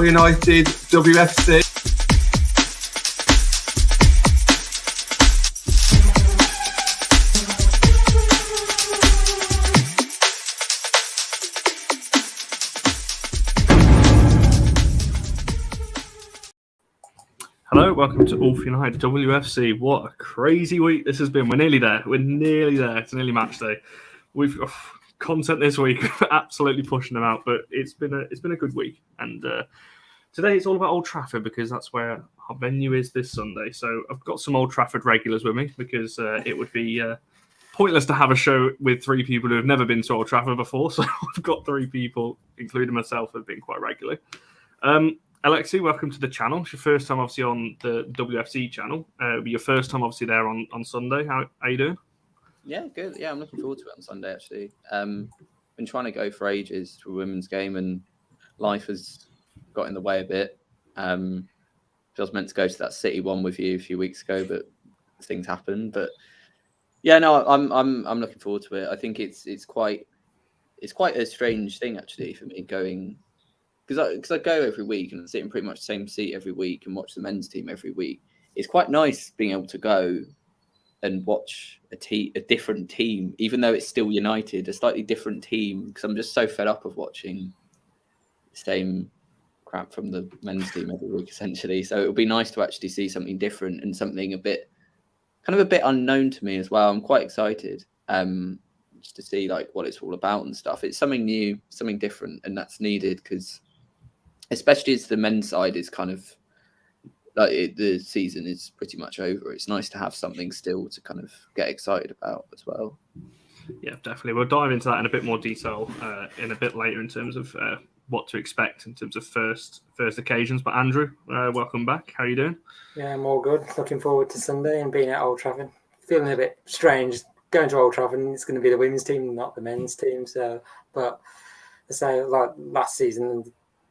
United, WFC. Hello, welcome to Old United WFC. What a crazy week this has been. We're nearly there. It's nearly match day. We've content this week, absolutely pushing them out, but it's been a good week. And today it's all about Old Trafford because that's where our venue is this Sunday. So I've got some Old Trafford regulars with me because it would be pointless to have a show with three people who have never been to Old Trafford before. So I've got three people, including myself, who have been quite regularly. Alexi, welcome to the channel. It's your first time, obviously, on the WFC channel. Your first time, obviously, there on Sunday. How you doing? Yeah, good. Yeah, I'm looking forward to it on Sunday, actually. Been trying to go for ages to a women's game, and life has got in the way a bit. I was meant to go to that City one with you a few weeks ago, but things happened. But yeah, no, I'm looking forward to it. I think it's quite a strange thing, actually, for me going. Because I go every week and sit in pretty much the same seat every week and watch the men's team every week. It's quite nice being able to go and watch a different team, even though it's still United, a slightly different team. Because I'm just so fed up of watching the same crap from the men's team every week, essentially. So it'll be nice to actually see something different and something a bit unknown to me as well. I'm quite excited. Just to see like what it's all about and stuff. It's something new, something different, and that's needed because. Especially as the men's side is kind of like the season is pretty much over. It's nice to have something still to kind of get excited about as well. Yeah, definitely. We'll dive into that in a bit more detail in a bit later in terms of what to expect in terms of first occasions. But Andrew, welcome back. How are you doing? Yeah, I'm all good. Looking forward to Sunday and being at Old Trafford. Feeling a bit strange going to Old Trafford and it's going to be the women's team, not the men's team. So, but I say like last season.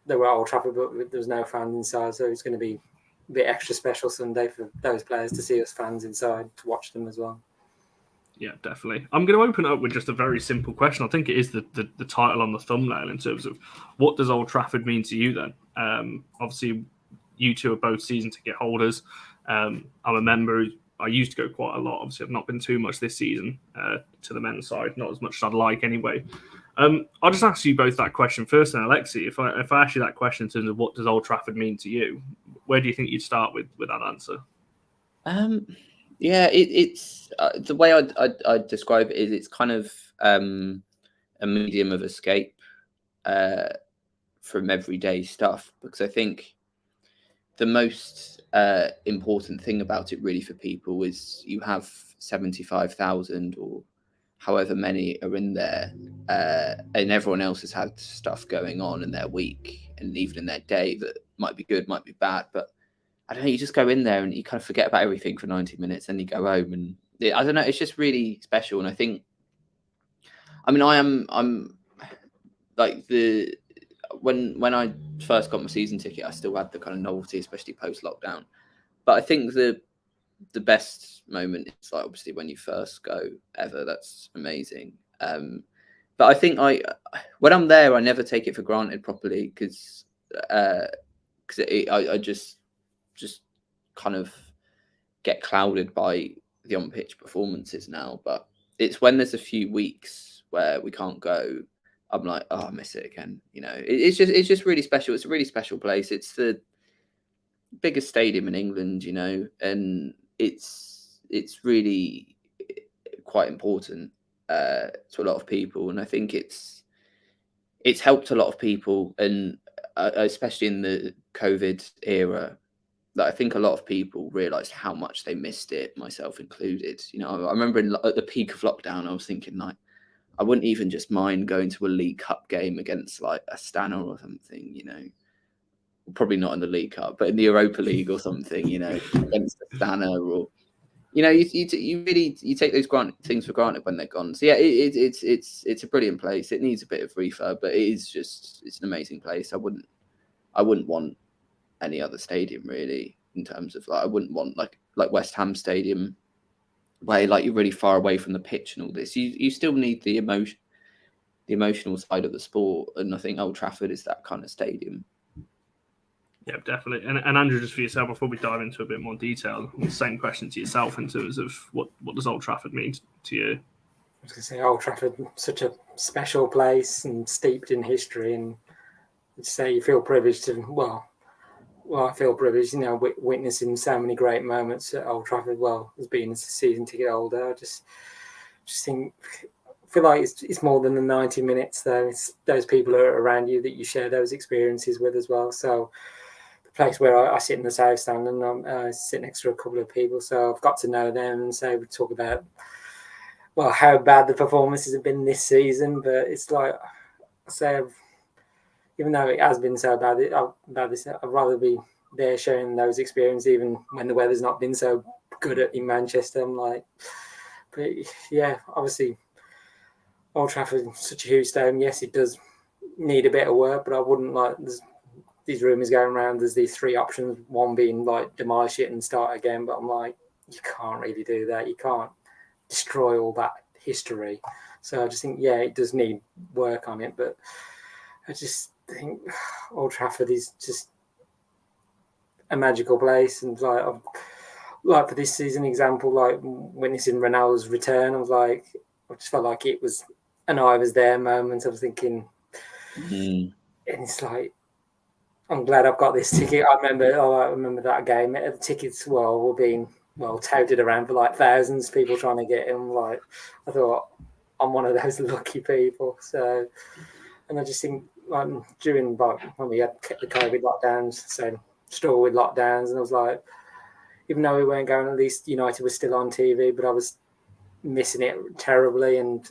They were at Old Trafford, but there was no fans inside, so it's going to be a bit extra special Sunday for those players to see us fans inside to watch them as well. Yeah, definitely. I'm going to open up with just a very simple question. I think it is the title on the thumbnail in terms of what does Old Trafford mean to you then? Obviously, you two are both season ticket holders. I'm a member. I used to go quite a lot. Obviously, I've not been too much this season to the men's side, not as much as I'd like anyway. I'll just ask you both that question first, and Alexi, if I ask you that question in terms of what does Old Trafford mean to you, where do you think you'd start with that answer? Yeah, it's the way I'd describe it is it's kind of a medium of escape from everyday stuff, because I think the most important thing about it really for people is you have 75,000 or however many are in there, and everyone else has had stuff going on in their week and even in their day that might be good, might be bad. But I don't know, you just go in there and you kind of forget about everything for 90 minutes and you go home. And I don't know, it's just really special. And I think, I mean, I'm like when I first got my season ticket, I still had the kind of novelty, especially post lockdown. But I think the best moment is like obviously when you first go ever. That's amazing. But I think when I'm there, I never take it for granted properly because I just kind of get clouded by the on pitch performances now. But it's when there's a few weeks where we can't go, I'm like, oh, I miss it again. You know, it's just really special. It's a really special place. It's the biggest stadium in England, you know, and it's really quite important to a lot of people, and I think it's helped a lot of people, and especially in the COVID era, that I think a lot of people realised how much they missed it, myself included. You know, I remember at the peak of lockdown, I was thinking like, I wouldn't even just mind going to a League Cup game against like a Stanner or something, you know. Probably not in the League Cup, but in the Europa League or something, you know, against a Stanner, or you know, you really take those things for granted when they're gone. So yeah, it's a brilliant place. It needs a bit of refurb, but it's an amazing place. I wouldn't want any other stadium really, in terms of like I wouldn't want like West Ham Stadium, where like you're really far away from the pitch and all this. You still need the emotional side of the sport, and I think Old Trafford is that kind of stadium. Yeah, definitely. And Andrew, just for yourself, before we dive into a bit more detail, the same question to yourself in terms of what does Old Trafford mean to you? I was going to say Old Trafford, such a special place and steeped in history, and say you feel privileged to, well, I feel privileged, witnessing so many great moments at Old Trafford. Well, as being a season ticket holder, I just think, feel like it's more than the 90 minutes, though. It's those people who are around you that you share those experiences with as well. So the place where I sit in the South Stand, and I sit next to a couple of people, so I've got to know them, and so we talk about, well, how bad the performances have been this season. But it's like I say, even though it has been so bad, I'd rather be there sharing those experiences, even when the weather's not been so good in Manchester. I'm like, but yeah, obviously, Old Trafford is such a huge stadium. Yes, it does need a bit of work, but I wouldn't there's these rumours going around. There's these three options, one being like demolish it and start again. But I'm like, you can't really do that. You can't destroy all that history. So I just think, yeah, it does need work on it. But I just think Old Trafford is just a magical place. And like for this season example, like witnessing Ronaldo's return, I just felt like it was an I was there moment. I was thinking, and it's like, I'm glad I've got this ticket. I remember that game. The tickets were being touted around for like thousands, people trying to get in. Like, I thought, I'm one of those lucky people. So, and I just think during when we had the COVID lockdowns, so struggle with lockdowns, and I was like, even though we weren't going, at least United was still on TV, but I was missing it terribly. And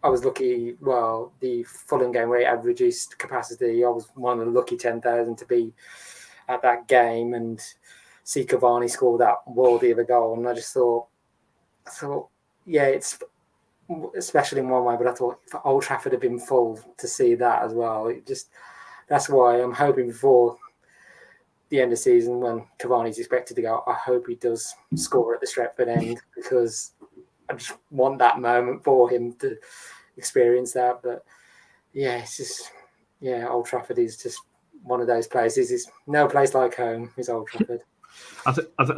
I was lucky, the Fulham game where it had reduced capacity, I was one of the lucky 10,000 to be at that game and see Cavani score that worldy of a goal. And I just thought, yeah, it's especially in one way, but I thought if Old Trafford had been full to see that as well, that's why I'm hoping before the end of the season when Cavani's expected to go, I hope he does score at the Stretford end, because I just want that moment for him to experience that. But yeah, it's just, Old Trafford is just one of those places. It's no place like home is Old Trafford. I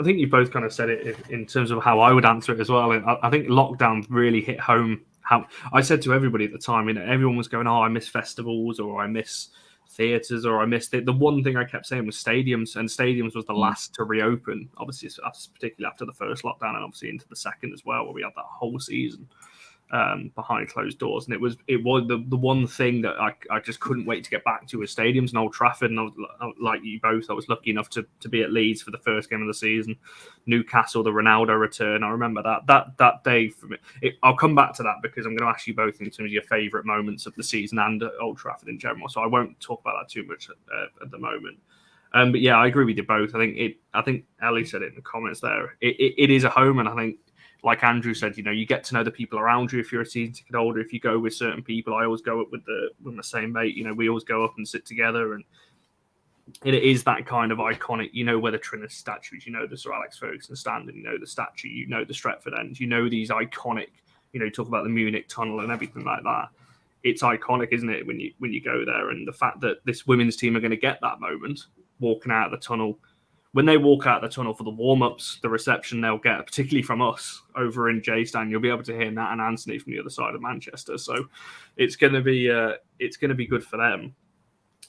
think you both kind of said it in terms of how I would answer it as well. And I think lockdown really hit home. How I said to everybody at the time, everyone was going, I miss festivals, or I miss theatres, or I missed it. The one thing I kept saying was stadiums, and stadiums was the last to reopen, obviously, particularly after the first lockdown, and obviously into the second as well, where we had that whole season behind closed doors. And it was the one thing that I just couldn't wait to get back to was stadiums and Old Trafford. And I was, like you both, I was lucky enough to be at Leeds for the first game of the season. Newcastle, the Ronaldo return, I remember that day for me. I'll come back to that because I'm going to ask you both in terms of your favourite moments of the season and at Old Trafford in general, so I won't talk about that too much at the moment. But yeah, I agree with you both. I think Ellie said it in the comments there. It is a home, and I think, like Andrew said, you get to know the people around you if you're a season ticket holder. If you go with certain people, I always go up with my same mate. We always go up and sit together, and it is that kind of iconic. Where the Trinus statues, the Sir Alex Ferguson stand, and the statue, the Stretford end, these iconic. Talk about the Munich tunnel and everything like that. It's iconic, isn't it, when you go there, and the fact that this women's team are going to get that moment walking out of the tunnel. When they walk out the tunnel for the warm-ups, the reception they'll get, particularly from us over in J-Stand, you'll be able to hear Nat and Anthony from the other side of Manchester. So it's going to be good for them.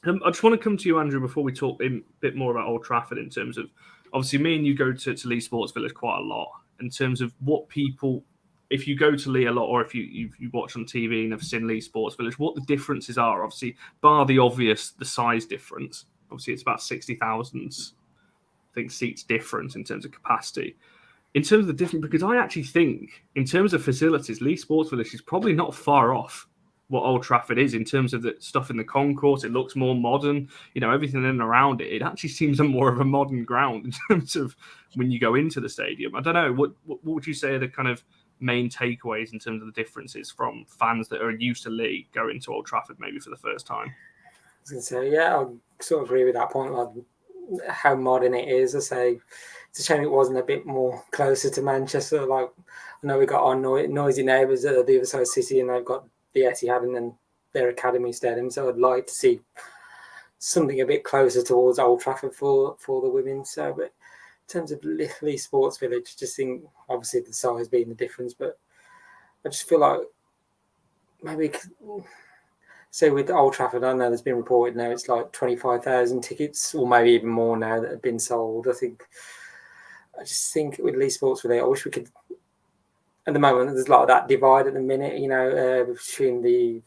I just want to come to you, Andrew, before we talk a bit more about Old Trafford in terms of, obviously, me and you go to Leeds Sports Village quite a lot, in terms of what people, if you go to Lee a lot, or if you watch on TV and have seen Leeds Sports Village, what the differences are, obviously, bar the obvious, the size difference. Obviously, it's about 60,000 seats difference in terms of capacity. In terms of the different, because I actually think in terms of facilities, Leeds Sports Village is probably not far off what Old Trafford is in terms of the stuff in the concourse. It looks more modern, everything in and around it. It actually seems more of a modern ground in terms of when you go into the stadium. I don't know, what would you say are the kind of main takeaways in terms of the differences from fans that are used to Leeds going to Old Trafford maybe for the first time? I was going to say, yeah, I sort of agree with that point. Like, how modern it is. I say it's a shame it wasn't a bit more closer to Manchester. Like, I know we got our noisy neighbours at the other side of the city, and they've got the Etihad and then their academy stadium. So I'd like to see something a bit closer towards Old Trafford for the women. So, but in terms of Lee Sports Village, just think obviously the size being the difference, but I just feel like maybe. So with Old Trafford, I know there's been reported now it's like 25,000 tickets, or maybe even more now that have been sold. I just think with Lee Sports Village, I wish we could. At the moment, there's like that divide at the minute, between the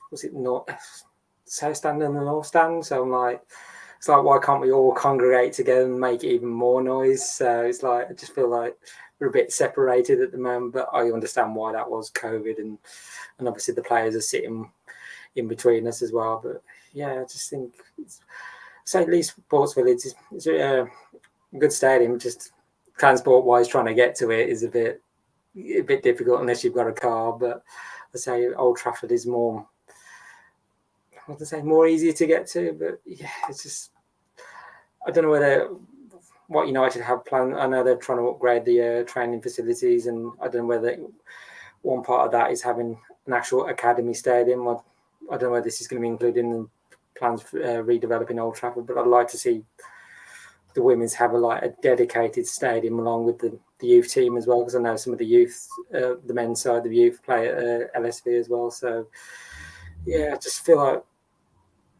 South Stand and the North Stand. So I'm like, it's like, why can't we all congregate together and make even more noise? So it's like, I just feel like we're a bit separated at the moment, but I understand why that was COVID, and obviously the players are sitting in between us as well. But yeah, I just think St. Lee Sports Village is a good stadium. Just transport-wise, trying to get to it is a bit difficult unless you've got a car. But I say Old Trafford is more easier to get to. But yeah, it's just, I don't know what United have planned. I know they're trying to upgrade the training facilities, and I don't know whether one part of that is having an actual academy stadium. I don't know whether this is going to be included in the plans for redeveloping Old Trafford, but I'd like to see the women's have a dedicated stadium along with the youth team as well, because I know some of the youth, the men's side, the youth play at LSV as well. So yeah, I just feel like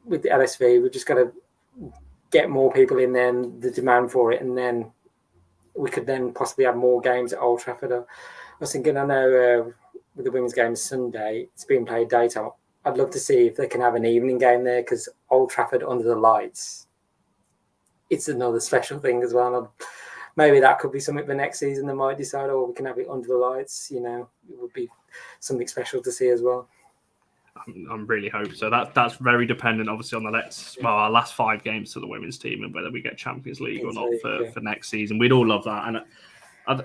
with the LSV, we've just got to get more people in there and the demand for it, and then we could then possibly have more games at Old Trafford. I was thinking, I know with the women's game Sunday, it's being played daytime. I'd love to see if they can have an evening game there, because Old Trafford under the lights, it's another special thing as well. And maybe that could be something for next season. They might decide, we can have it under the lights. It would be something special to see as well. I really hope so. That's very dependent, obviously, on our last 5 games to the women's team and whether we get Champions League or not for next season. We'd all love that, and I'm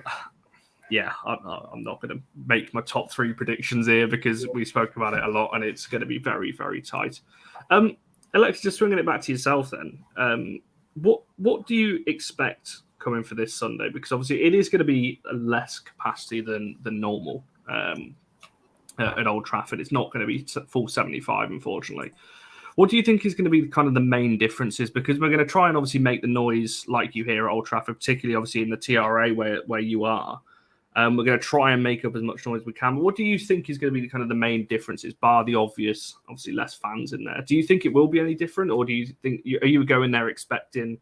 not going to make my top 3 predictions here because we spoke about it a lot, and it's going to be very, very tight. Alex, just swinging it back to yourself then. What do you expect coming for this Sunday? Because obviously it is going to be a less capacity than normal. At Old Trafford, it's not going to be full 75, unfortunately. What do you think is going to be kind of the main differences? Because we're going to try and obviously make the noise like you hear at Old Trafford, particularly obviously in the TRA where you are. We're going to try and make up as much noise as we can. But what do you think is going to be kind of the main differences, bar the obvious, obviously less fans in there? Do you think it will be any different, or do you think are you going there expecting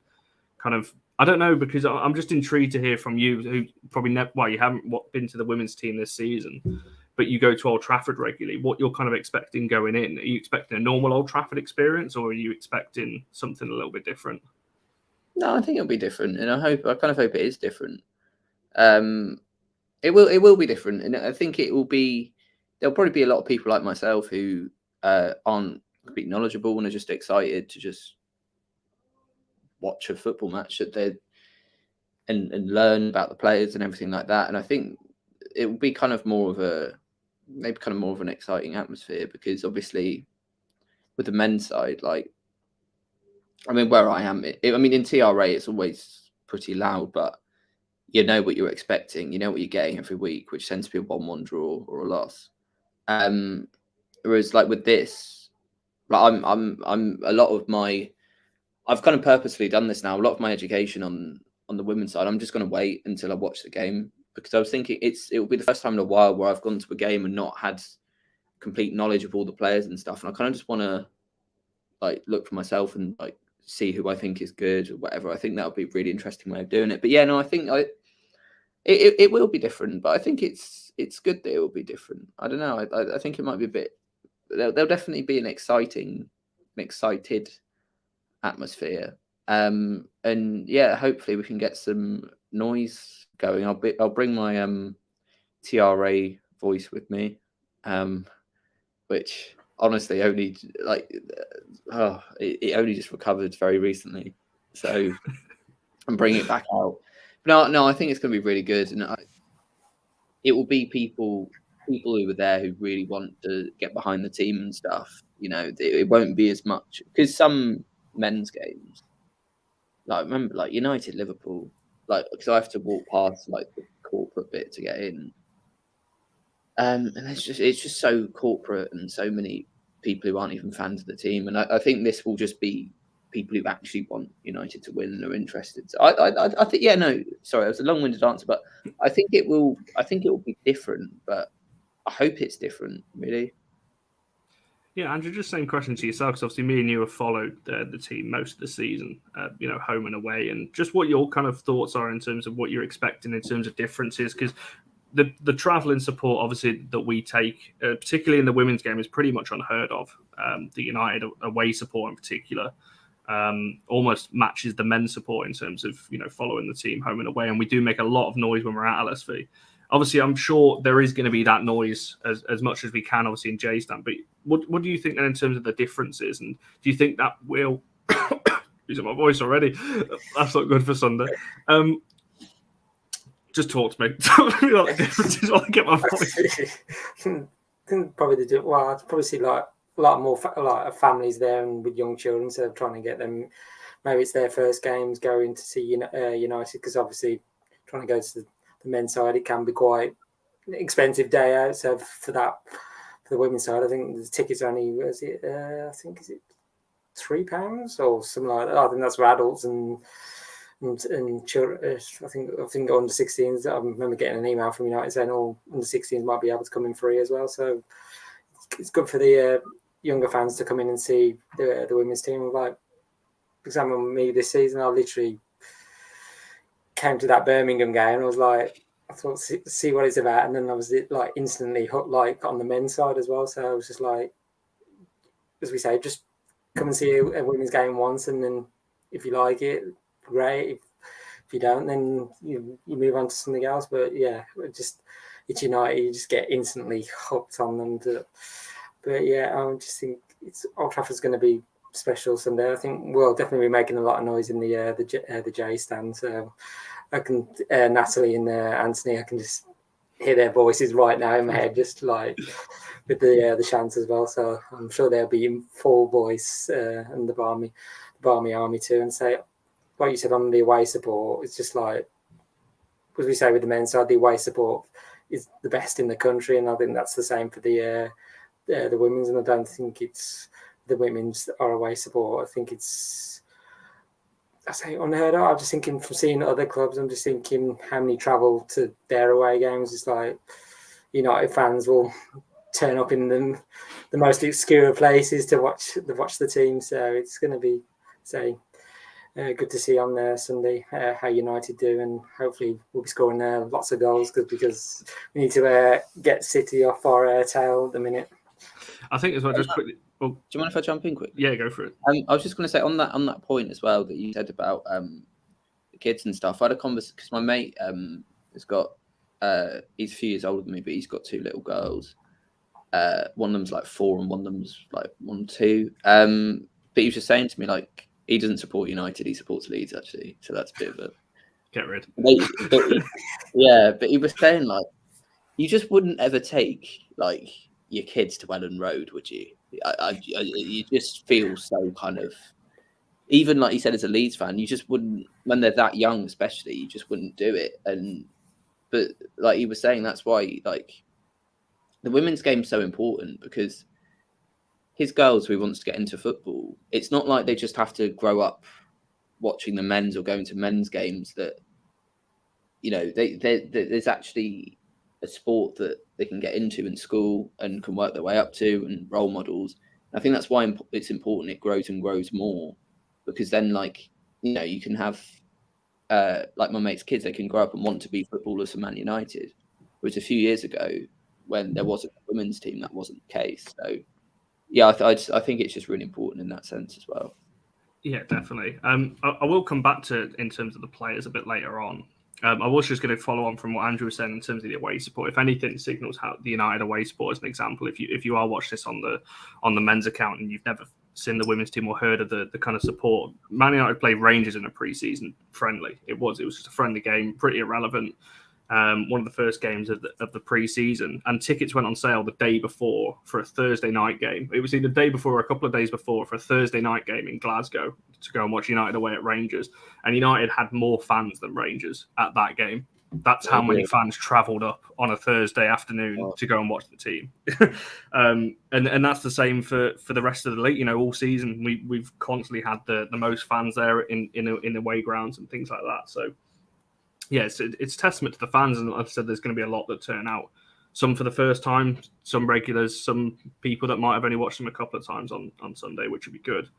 kind of? I don't know, because I'm just intrigued to hear from you, who probably you haven't been to the women's team this season, but you go to Old Trafford regularly. What you're kind of expecting going in? Are you expecting a normal Old Trafford experience, or are you expecting something a little bit different? No, I think it'll be different, and I kind of hope it is different. It will be different, and I think it will be. There'll probably be a lot of people like myself who aren't completely knowledgeable and are just excited to just watch a football match and learn about the players and everything like that. And I think it will be kind of more of an exciting atmosphere, because obviously with the men's side, where I am, in TRA it's always pretty loud, but you know what you're expecting, you know what you're getting every week, which tends to be a 1-1 draw or a loss. Whereas with this, I'm a lot of my, I've kind of purposely done this now. A lot of my education on the women's side, I'm just going to wait until I watch the game, because I was thinking it will be the first time in a while where I've gone to a game and not had complete knowledge of all the players and stuff, and I kind of just want to look for myself and see who I think is good or whatever. I think that would be a really interesting way of doing it. But yeah, no, I think it will be different, but I think it's good that it will be different. I don't know. I think it might be a bit. There'll definitely be an excited atmosphere. And yeah, hopefully we can get some noise going. I'll bring my TRA voice with me, which honestly only it only just recovered very recently, so I'm bringing it back out. No, I think it's going to be really good, and it will be people who were there who really want to get behind the team and stuff. It won't be as much, because some men's games, remember United Liverpool, because I have to walk past the corporate bit to get in, and it's just so corporate and so many people who aren't even fans of the team, and I think this will just be people who actually want United to win and are interested. So I think, yeah, no, sorry, it was a long-winded answer, but I think it will be different, but I hope it's different, really. Yeah, Andrew, just same question to yourself, because obviously me and you have followed the team most of the season, home and away, and just what your kind of thoughts are in terms of what you're expecting in terms of differences, because the travelling support, obviously, that we take, particularly in the women's game, is pretty much unheard of. The United away support in particular almost matches the men's support in terms of, following the team home and away, and we do make a lot of noise when we're at LSV. Obviously, I'm sure there is going to be that noise as much as we can, obviously, in J-Stand. But what do you think then in terms of the differences? And do you think that will... Using my voice already. That's not good for Sunday. Just talk to me. Talk to me about the differences while I get my voice. Probably do. Well, I'd probably see like a lot more families there and with young children, so trying to get them... Maybe it's their first games going to see United, because obviously trying to go to the men's side, it can be quite an expensive day out. So for the women's side, I think the tickets only, is it £3 or something like that. I think that's for adults and children. I think under 16s. I remember getting an email from United saying all under 16s might be able to come in free as well. So it's good for the younger fans to come in and see the women's team. Like, for example, me this season, I literally came to that Birmingham game and I was like, I thought, see what it's about, and then I was like instantly hooked, like on the men's side as well. So I was just like, as we say, just come and see a women's game once, and then if you like it, great. If you don't, then you move on to something else. But yeah, it's United, you just get instantly hooked on them. But yeah, I just think Old Trafford's going to be special Sunday. I think we'll definitely be making a lot of noise in the J stand. So I can Natalie and Anthony, I can just hear their voices right now in my head, just like with the chants as well. So I'm sure they'll be in full voice, and the Barmy Army too. And say, like you said, on the away support, it's just like, as we say with the men's side, the away support is the best in the country, and I think that's the same for the women's. And I don't think it's the women's or away support. I think it's, I say, unheard of. I'm just thinking from seeing other clubs, I'm just thinking how many travel to their away games. It's like United fans will turn up in the most obscure places to watch the team. So it's going to be, good to see on Sunday how United do, and hopefully we'll be scoring lots of goals because we need to get City off our tail at the minute. I think as well, just quickly. Do you mind if I jump in quick? Yeah, go for it. I was just going to say on that point as well that you said about the kids and stuff. I had a conversation because my mate has got he's a few years older than me, but he's got 2 little girls. One of them's like 4 and one of them's like 1, 2. But he was just saying to me, like, he doesn't support United, he supports Leeds actually. So that's a bit of a get rid. But he was saying, like, you just wouldn't ever take like your kids to Ellen Road, would you? You just feel so kind of, even like you said, as a Leeds fan, you just wouldn't, when they're that young especially, you just wouldn't do it. But like he was saying, that's why like the women's game's so important, because his girls who wants to get into football, it's not like they just have to grow up watching the men's or going to men's games. That, there's actually a sport that they can get into in school and can work their way up to, and role models. And I think that's why it's important it grows and grows more, because then, like, you can have, like my mate's kids, they can grow up and want to be footballers for Man United. Whereas a few years ago, when there wasn't a women's team, that wasn't the case. So, yeah, I think it's just really important in that sense as well. Yeah, definitely. I will come back to in terms of the players a bit later on. I was just going to follow on from what Andrew was saying in terms of the away support. If anything, signals how the United away support as an example. If you are watching this on the men's account and you've never seen the women's team or heard of the kind of support, Man United played Rangers in a pre-season friendly. It was just a friendly game, pretty irrelevant. One of the first games of the pre-season, and tickets went on sale the day before for a Thursday night game. It was either the day before or a couple of days before for a Thursday night game in Glasgow to go and watch United away at Rangers. And United had more fans than Rangers at that game. That's how many fans travelled up on a Thursday afternoon to go and watch the team. And that's the same for the rest of the league. All season we've constantly had the most fans there in away grounds and things like that. So yeah, it's testament to the fans. And like I said, there's going to be a lot that turn out. Some for the first time, some regulars, some people that might have only watched them a couple of times on Sunday, which would be good.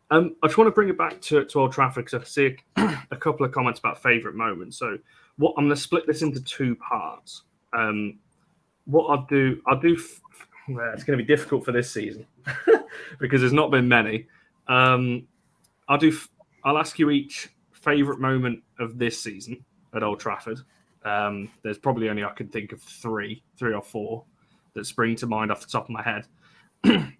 I just want to bring it back to Old Trafford because I see a couple of comments about favourite moments. So I'm going to split this into two parts. What I'll do. Well, it's going to be difficult for this season because there's not been many. I'll ask you each favourite moment of this season at Old Trafford. There's probably only I can think of three or four that spring to mind off the top of my head.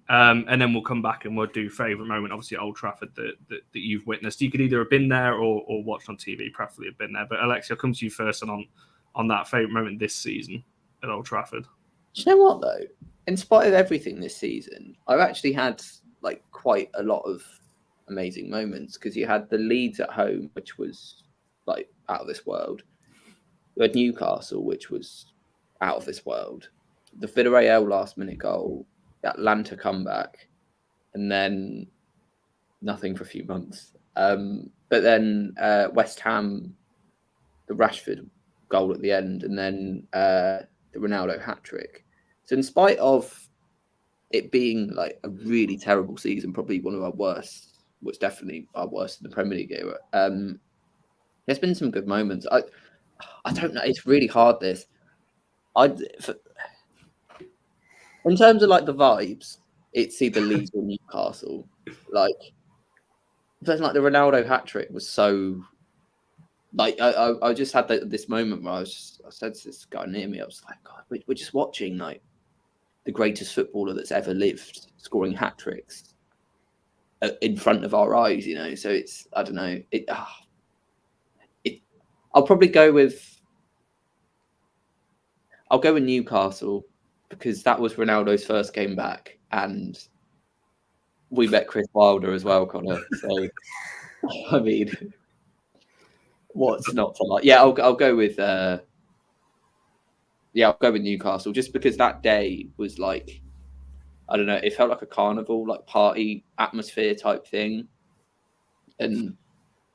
And then we'll come back and we'll do favourite moment, obviously at Old Trafford that you've witnessed. You could either have been there or watched on TV, preferably have been there. But Alexia, I'll come to you first on that favourite moment this season at Old Trafford. Do you know what though? In spite of everything this season, I've actually had quite a lot of amazing moments because you had the Leeds at home, which was out of this world. You had Newcastle, which was out of this world. The Villarreal last-minute goal, the Atlanta comeback, and then nothing for a few months. But then West Ham, the Rashford goal at the end, and then the Ronaldo hat-trick. So in spite of it being a really terrible season, probably one of our worst, was definitely our worst in the Premier League era, there's been some good moments. I don't know. It's really hard. In terms of the vibes, it's either Leeds or Newcastle. But the Ronaldo hat trick was so. I just had this moment where I said to this guy near me, I was like, God, we're just watching the greatest footballer that's ever lived scoring hat tricks in front of our eyes. So it's I don't know. I'll probably go with Newcastle because that was Ronaldo's first game back, and we met Chris Wilder as well, Connor. So, I mean, what's not to like? Yeah, I'll go with I'll go with Newcastle just because that day was I don't know, it felt like a carnival, party atmosphere type thing, and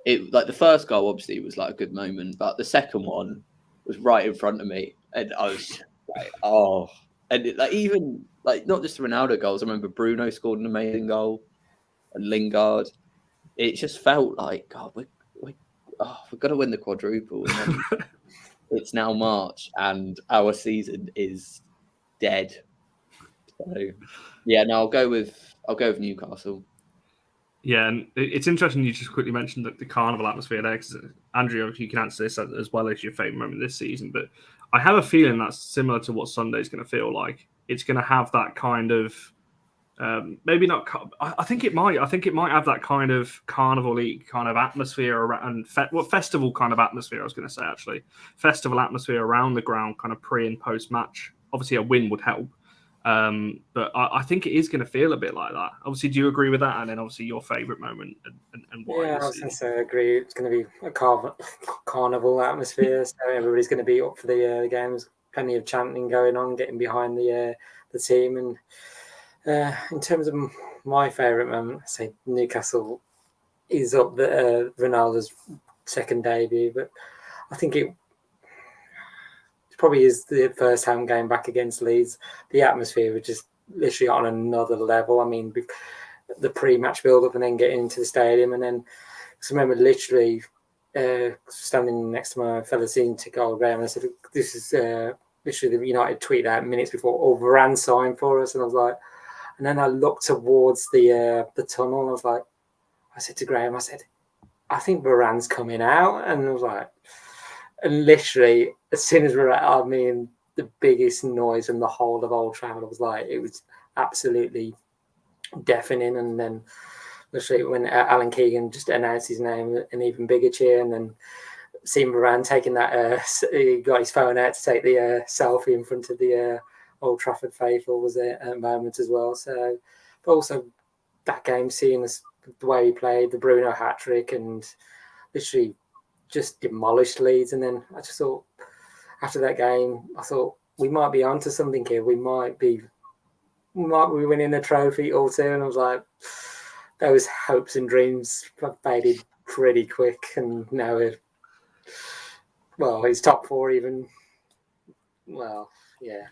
it the first goal obviously was a good moment, but the second one was right in front of me, and I was and even not just the Ronaldo goals. I remember Bruno scored an amazing goal, and Lingard. It just felt God, we're going to win the quadruple. And then it's now March, and our season is dead. So yeah, no, I'll go with Newcastle. Yeah, and it's interesting you just quickly mentioned the carnival atmosphere there, because Andrew, you can answer this as well as your favourite moment this season, but I have a feeling that's similar to what Sunday's going to feel like. It's going to have that kind of, maybe not, I think it might have that kind of carnival-y kind of atmosphere around, festival kind of atmosphere, I was going to say, actually. Festival atmosphere around the ground, kind of pre- and post-match. Obviously, a win would help. But I think it is going to feel a bit like that. Obviously, do you agree with that? And then obviously your favourite moment and why? Yeah, I was going to say I agree. It's going to be a carnival atmosphere, so everybody's going to be up for the games. Plenty of chanting going on, getting behind the team. And in terms of my favourite moment, I say Newcastle is up Ronaldo's second debut, but I think it probably is the first home game back against Leeds. The atmosphere was just literally on another level. I mean, the pre-match build-up and then getting into the stadium, and then I remember literally standing next to my fellow season ticket holder, and I said, "This is literally the United tweet out minutes before Varane signed for us," and I was like, and then I looked towards the tunnel, and I said to Graham, I said, "I think Varane's coming out," and I was like. And literally, as soon as the biggest noise in the whole of Old Trafford, it was absolutely deafening. And then, literally, when Alan Keegan just announced his name, an even bigger cheer. And then seeing Varane taking that, he got his phone out to take the selfie in front of the Old Trafford faithful was a moment as well. So, but also that game, seeing the way he played, the Bruno hat trick, and literally just demolished Leeds. And then I just thought, after that game, I thought we might be onto something here. We might be winning a trophy or two. And I was like, those hopes and dreams faded pretty quick. And now it's top four even. Well, yeah.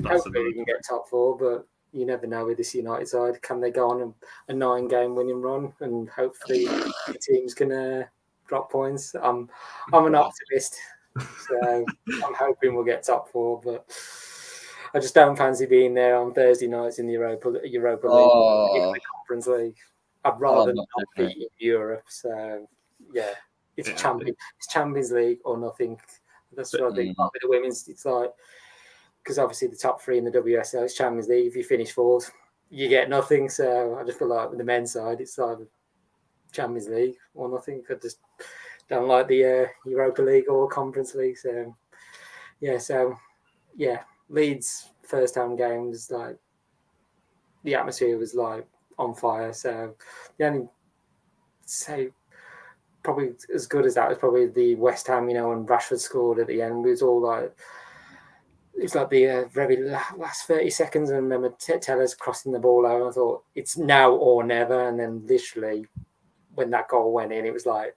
Hopefully we can get top four, but you never know with this United side. Can they go on a 9-game winning run? And hopefully the team's going to drop points. I'm an optimist, so I'm hoping we'll get top four, but I just don't fancy being there on Thursday nights in the Europa League, in the Conference League. I'd rather not be in Europe. So yeah, it's Champions League or nothing. That's what I think. With the women's, it's like, because obviously the top three in the WSL is Champions League. If you finish fourth, you get nothing. So I just feel like with the men's side, it's either Champions League or nothing. I just don't like the Europa League or Conference League. So yeah, Leeds first home game was like, the atmosphere was like on fire. So the only probably as good as that was probably the West Ham, when Rashford scored at the end. It was all like, it's like the very last 30 seconds. And I remember Teller's crossing the ball out, and I thought, it's now or never. And then literally when that goal went in, it was like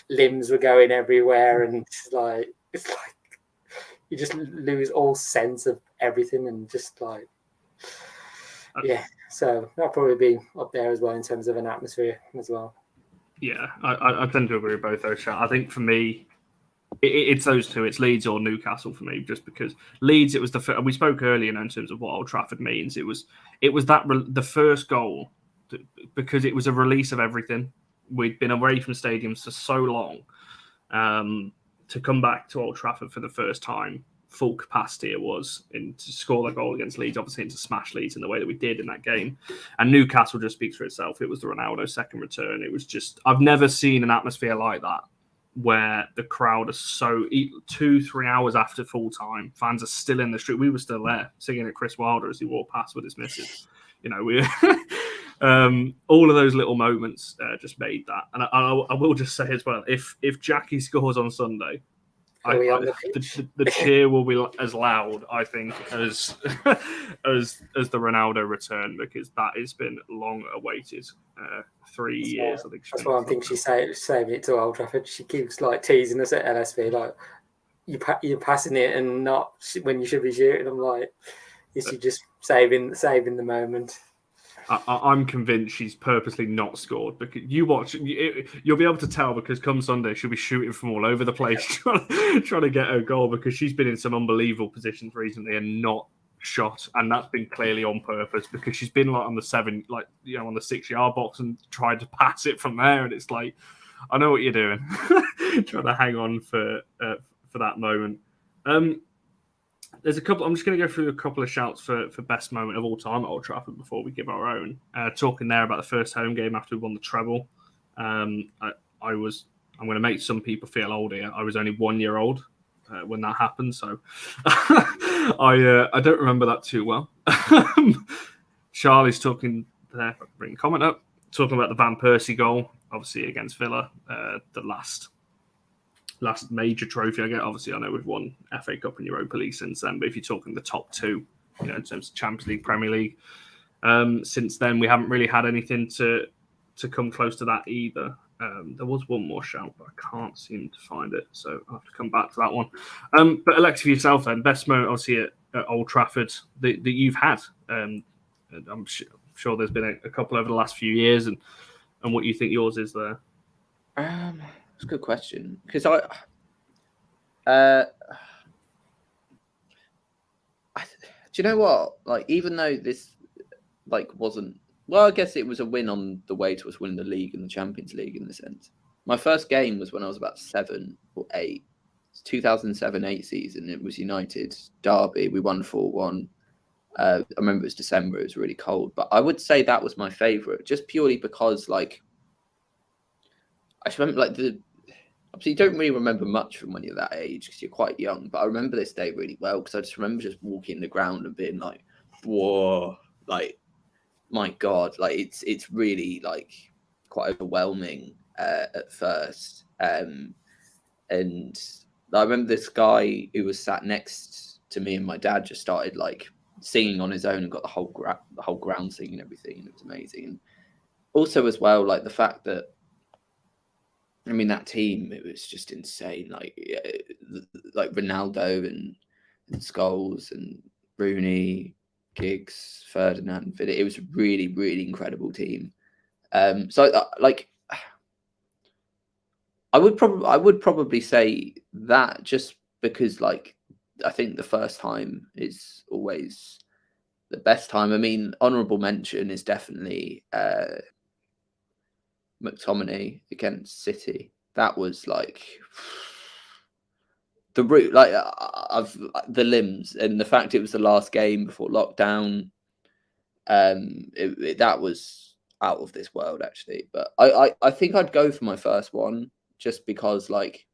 limbs were going everywhere, and it's like you just lose all sense of everything, and just like, yeah. So that'll probably be up there as well in terms of an atmosphere as well. Yeah, I tend to agree with both those. I think for me, it's those two. It's Leeds or Newcastle for me, just because Leeds, it was we spoke earlier in terms of what Old Trafford means. It was that the first goal, because it was a release of everything. We'd been away from stadiums for so long, to come back to Old Trafford for the first time, full capacity it was, and to score that goal against Leeds, obviously, and to smash Leeds in the way that we did in that game. And Newcastle just speaks for itself. It was the Ronaldo second return. It was just, I've never seen an atmosphere like that, where the crowd are so 2-3 hours after full time, fans are still in the street. We were still there singing at Chris Wilder as he walked past with his missus. We all of those little moments just made that. And I will just say as well, if Jackie scores on Sunday, the cheer will be as loud, I think, as the Ronaldo return, because that has been long awaited. 3 years, I think. That's why I think she's saving it to Old Trafford. She keeps like teasing us at LSV, like, you're passing it and not when you should be shooting. I'm like, is she just saving the moment? I'm convinced she's purposely not scored, because you watch, you'll be able to tell, because come Sunday she'll be shooting from all over the place trying to get her goal, because she's been in some unbelievable positions recently and not shot, and that's been clearly on purpose, because she's been like on the 6-yard box and tried to pass it from there, and it's like, I know what you're doing, trying to hang on for that moment. There's a couple. I'm just going to go through a couple of shouts for best moment of all time at Old Trafford before we give our own. Talking there about the first home game after we won the treble. I'm going to make some people feel old here. I was only 1 year old when that happened, so I don't remember that too well. Charlie's talking there. If I can bring a comment up, talking about the Van Persie goal, obviously against Villa, the last major trophy I get. Obviously, I know we've won FA Cup and Europa League since then, but if you're talking the top two, in terms of Champions League, Premier League, since then we haven't really had anything to come close to that either. There was one more shout, but I can't seem to find it, so I'll have to come back to that one. But Alexa, for yourself then, best moment obviously at Old Trafford that you've had. I'm sure there's been a couple over the last few years, and what you think yours is there. It's a good question, because do you know what? Like, even though this wasn't, well, I guess it was a win on the way to us winning the league and the Champions League in the sense. My first game was when I was about 7 or 8. It's 2007-8 season. It was United derby. We won 4-1. I remember it was December. It was really cold, but I would say that was my favourite, just purely because I just remember obviously you don't really remember much from when you're that age because you're quite young, but I remember this day really well because I just remember just walking the ground and being like, whoa, like, my God, like it's really quite overwhelming at first. And I remember this guy who was sat next to me and my dad just started like singing on his own and got the whole ground singing and everything, and it was amazing. And also as well, like the fact that, I mean, that team, it was just insane. Like Ronaldo and Scholes and Rooney, Giggs, Ferdinand. It was a really, really incredible team. Like, I would probably say that, just because, like, I think the first time is always the best time. I mean, honourable mention is definitely McTominay against City. That was like the route, like of the limbs, and the fact it was the last game before lockdown. That was out of this world, actually. But I think I'd go for my first one, just because, like,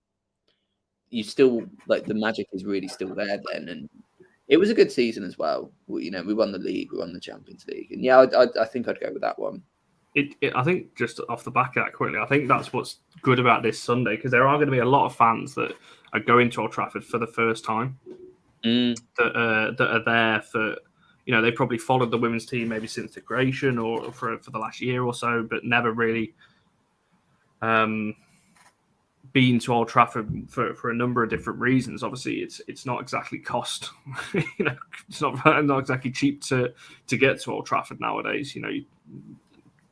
you still, like, the magic is really still there then, and it was a good season as well. We won the league, we won the Champions League, and yeah, I think I'd go with that one. I think, just off the back of that quickly, I think that's what's good about this Sunday, because there are going to be a lot of fans that are going to Old Trafford for the first time, that are there for, they probably followed the women's team maybe since the creation or for the last year or so, but never really been to Old Trafford for a number of different reasons. Obviously, it's not exactly cost, it's not exactly cheap to get to Old Trafford nowadays. You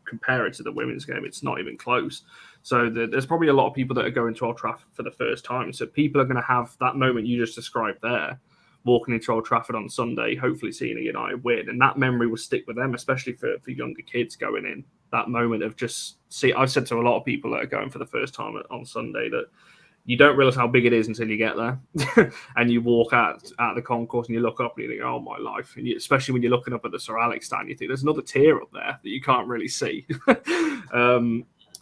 compare it to the women's game, it's not even close. So there's probably a lot of people that are going to Old Trafford for the first time. So people are going to have that moment you just described there, walking into Old Trafford on Sunday, hopefully seeing a United win, and that memory will stick with them, especially for younger kids going in. That moment of I've said to a lot of people that are going for the first time on Sunday that you don't realize how big it is until you get there. And you walk out the concourse and you look up and you think, oh, my life. And especially when you're looking up at the Sir Alex stand, you think there's another tier up there that you can't really see.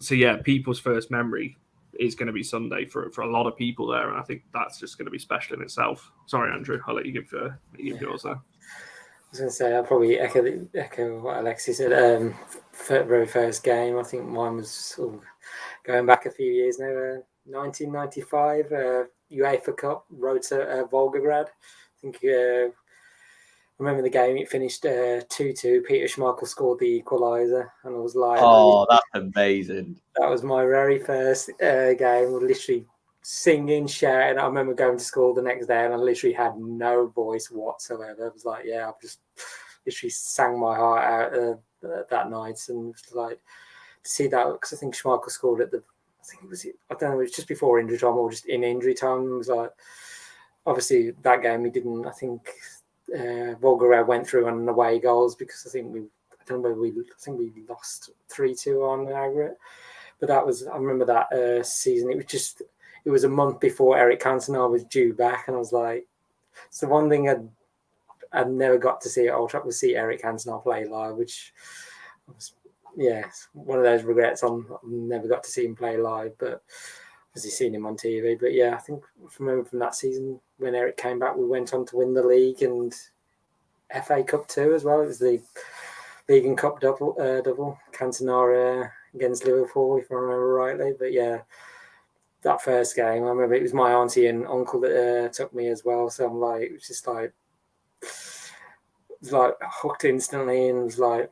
So, yeah, people's first memory is going to be Sunday for a lot of people there. And I think that's just going to be special in itself. Sorry, Andrew, I'll let you give yours there. I was going to say, I'll probably echo what Alexi said. Very first game, I think mine was sort of going back a few years now, 1995, UEFA Cup, road to Volgograd. I think I remember the game, it finished 2-2. Peter Schmeichel scored the equaliser, and I was like, oh, that's amazing. That was my very first game, literally singing, shouting. I remember going to school the next day and I literally had no voice whatsoever. I was like, yeah, I've just literally sang my heart out that night. And it was like, to see that, because I think Schmeichel scored at it was just before injury time or just in injury time. It was like, obviously that game we didn't, I think Volgograd went through on away goals, because I think we lost 3-2 on aggregate. But I remember that season, it was a month before Eric Cantona was due back, and I was like, it's the one thing I'd never got to see at Old Trafford was see Eric Cantona play live, which was, one of those regrets. I never got to see him play live, but obviously seen him on TV. But yeah, I think from that season when Eric came back, we went on to win the league and FA Cup too as well. It was the League and Cup double Cantona against Liverpool, if I remember rightly. But yeah, that first game, I remember it was my auntie and uncle that took me as well. So I'm like, it was like hooked instantly, and it was like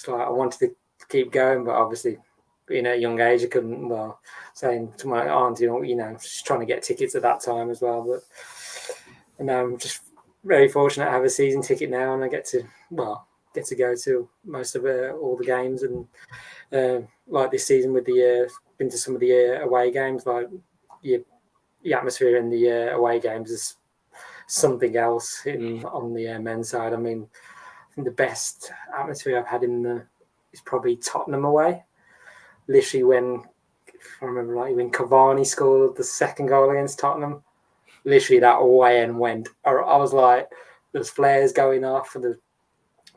I wanted to keep going, but obviously being at a young age, I couldn't. Well, saying to my auntie, just trying to get tickets at that time as well. But and I'm just very fortunate to have a season ticket now, and I get to go to most of all the games, and like this season with been to some of the away games. Like the atmosphere in the away games is something else on the men's side. I mean, I think the best atmosphere I've had is probably Tottenham away. Literally if I remember right, when Cavani scored the second goal against Tottenham, literally that away end went. I was like, there's flares going off and there's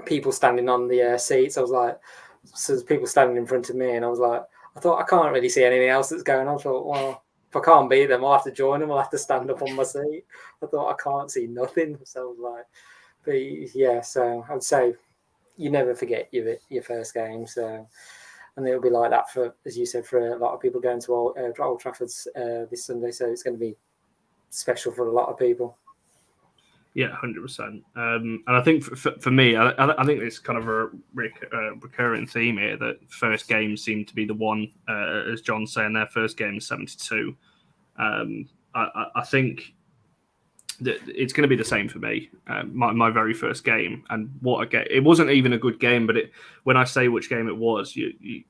people standing on the seats. I was like, so there's people standing in front of me, and I was like, I thought, I can't really see anything else that's going on. I thought, well, if I can't beat them, I'll have to join them. I'll have to stand up on my seat. I thought, I can't see nothing. So I was like, but yeah, so I'd say you never forget your first game. So and it'll be like that for, as you said, for a lot of people going to Old Trafford this Sunday. So it's going to be special for a lot of people. Yeah, 100%. And I think for me, I think it's kind of a recurring theme here that first games seem to be the one, as John's saying, their first game is 72. I think that it's going to be the same for me. My very first game, and what a game! It wasn't even a good game, but when I say which game it was, you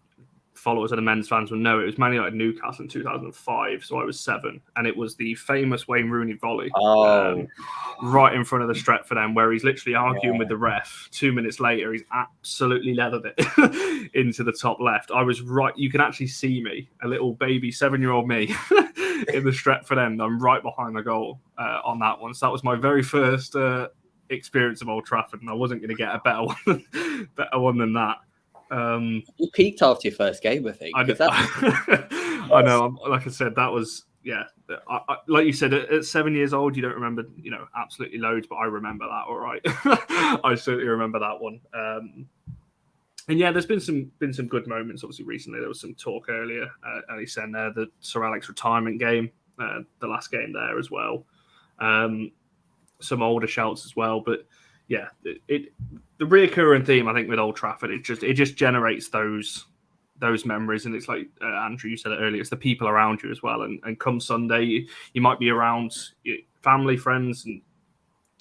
followers of the men's fans will know it was Man United Newcastle in 2005. So I was 7, and it was the famous Wayne Rooney volley right in front of the Stretford end, where he's literally arguing with the ref. 2 minutes later, he's absolutely leathered it into the top left. I was right. You can actually see me, a little baby 7-year-old me, in the Stretford end. I'm right behind the goal on that one. So that was my very first experience of Old Trafford, and I wasn't going to get a better one than that. You peaked after your first game, I think. I know. Like I said, that was like you said, at 7 years old, you don't remember, absolutely loads, but I remember that. All right, I certainly remember that one. And yeah, there's been some good moments. Obviously, recently there was some talk earlier. Ali said there the Sir Alex retirement game, the last game there as well. Some older shouts as well, but yeah, the reoccurring theme I think with Old Trafford, it just generates those memories, and it's like Andrew, you said it earlier, it's the people around you as well. And come Sunday, you might be around your family, friends, and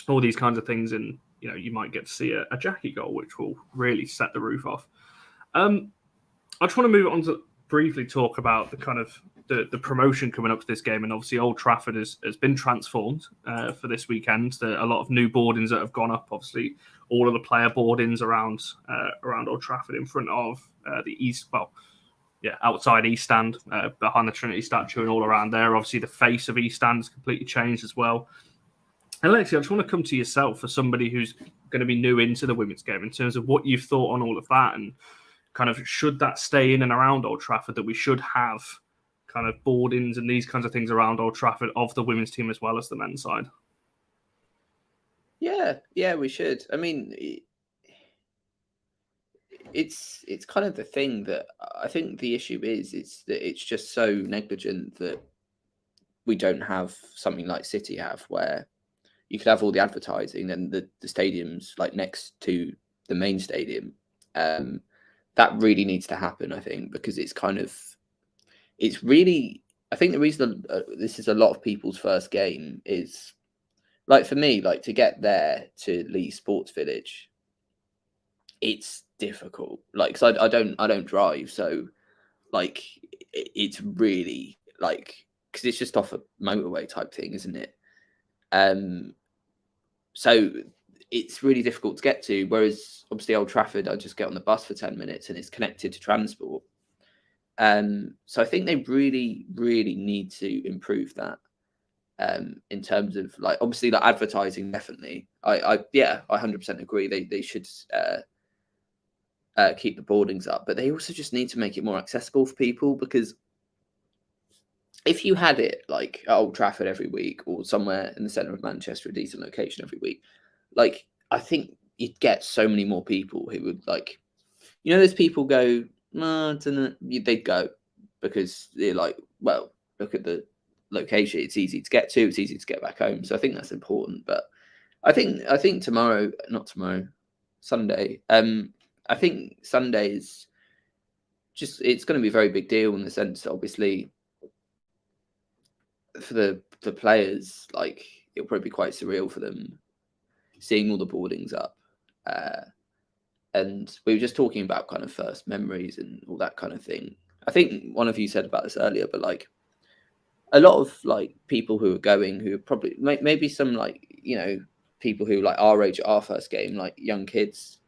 all these kinds of things, and you might get to see a Jackie goal, which will really set the roof off. I just want to move on to briefly talk about the kind of the promotion coming up to this game, and obviously Old Trafford has been transformed for this weekend. A lot of new boardings that have gone up. Obviously, all of the player boardings around Old Trafford in front of outside East Stand, behind the Trinity statue, and all around there. Obviously, the face of East Stand has completely changed as well. And Lexi, I just want to come to yourself for somebody who's going to be new into the women's game in terms of what you've thought on all of that, and kind of should that stay in and around Old Trafford, that we should have kind of boardings and these kinds of things around Old Trafford of the women's team as well as the men's side. Yeah, we should. I mean, it's kind of the thing that I think the issue is that it's just so negligent that we don't have something like City have, where you could have all the advertising and the stadiums like next to the main stadium. That really needs to happen, I think, because it's really, I think the reason this is a lot of people's first game is, like for me, like to get there to Leigh Sports Village, it's difficult. Like, cause I don't drive, so like it's really like, because it's just off a motorway type thing, isn't it? So it's really difficult to get to. Whereas obviously Old Trafford, I just get on the bus for 10 minutes and it's connected to transport. So I think they really, really need to improve that. In terms of like, obviously, like advertising, definitely. I 100% agree. They should keep the boardings up, but they also just need to make it more accessible for people, because if you had it like at Old Trafford every week or somewhere in the centre of Manchester, a decent location every week, like I think you'd get so many more people who would like, there's people go, no, I don't know. They'd go because they're like, well, look at the location. It's easy to get to. It's easy to get back home. So I think that's important. But I think Sunday. I think Sunday is just, it's going to be a very big deal in the sense that obviously for the players, like it'll probably be quite surreal for them seeing all the boardings up. And we were just talking about kind of first memories and all that kind of thing. I think one of you said about this earlier, but like a lot of like people who are going, who are probably maybe some like, people who like our age at our first game, like young kids,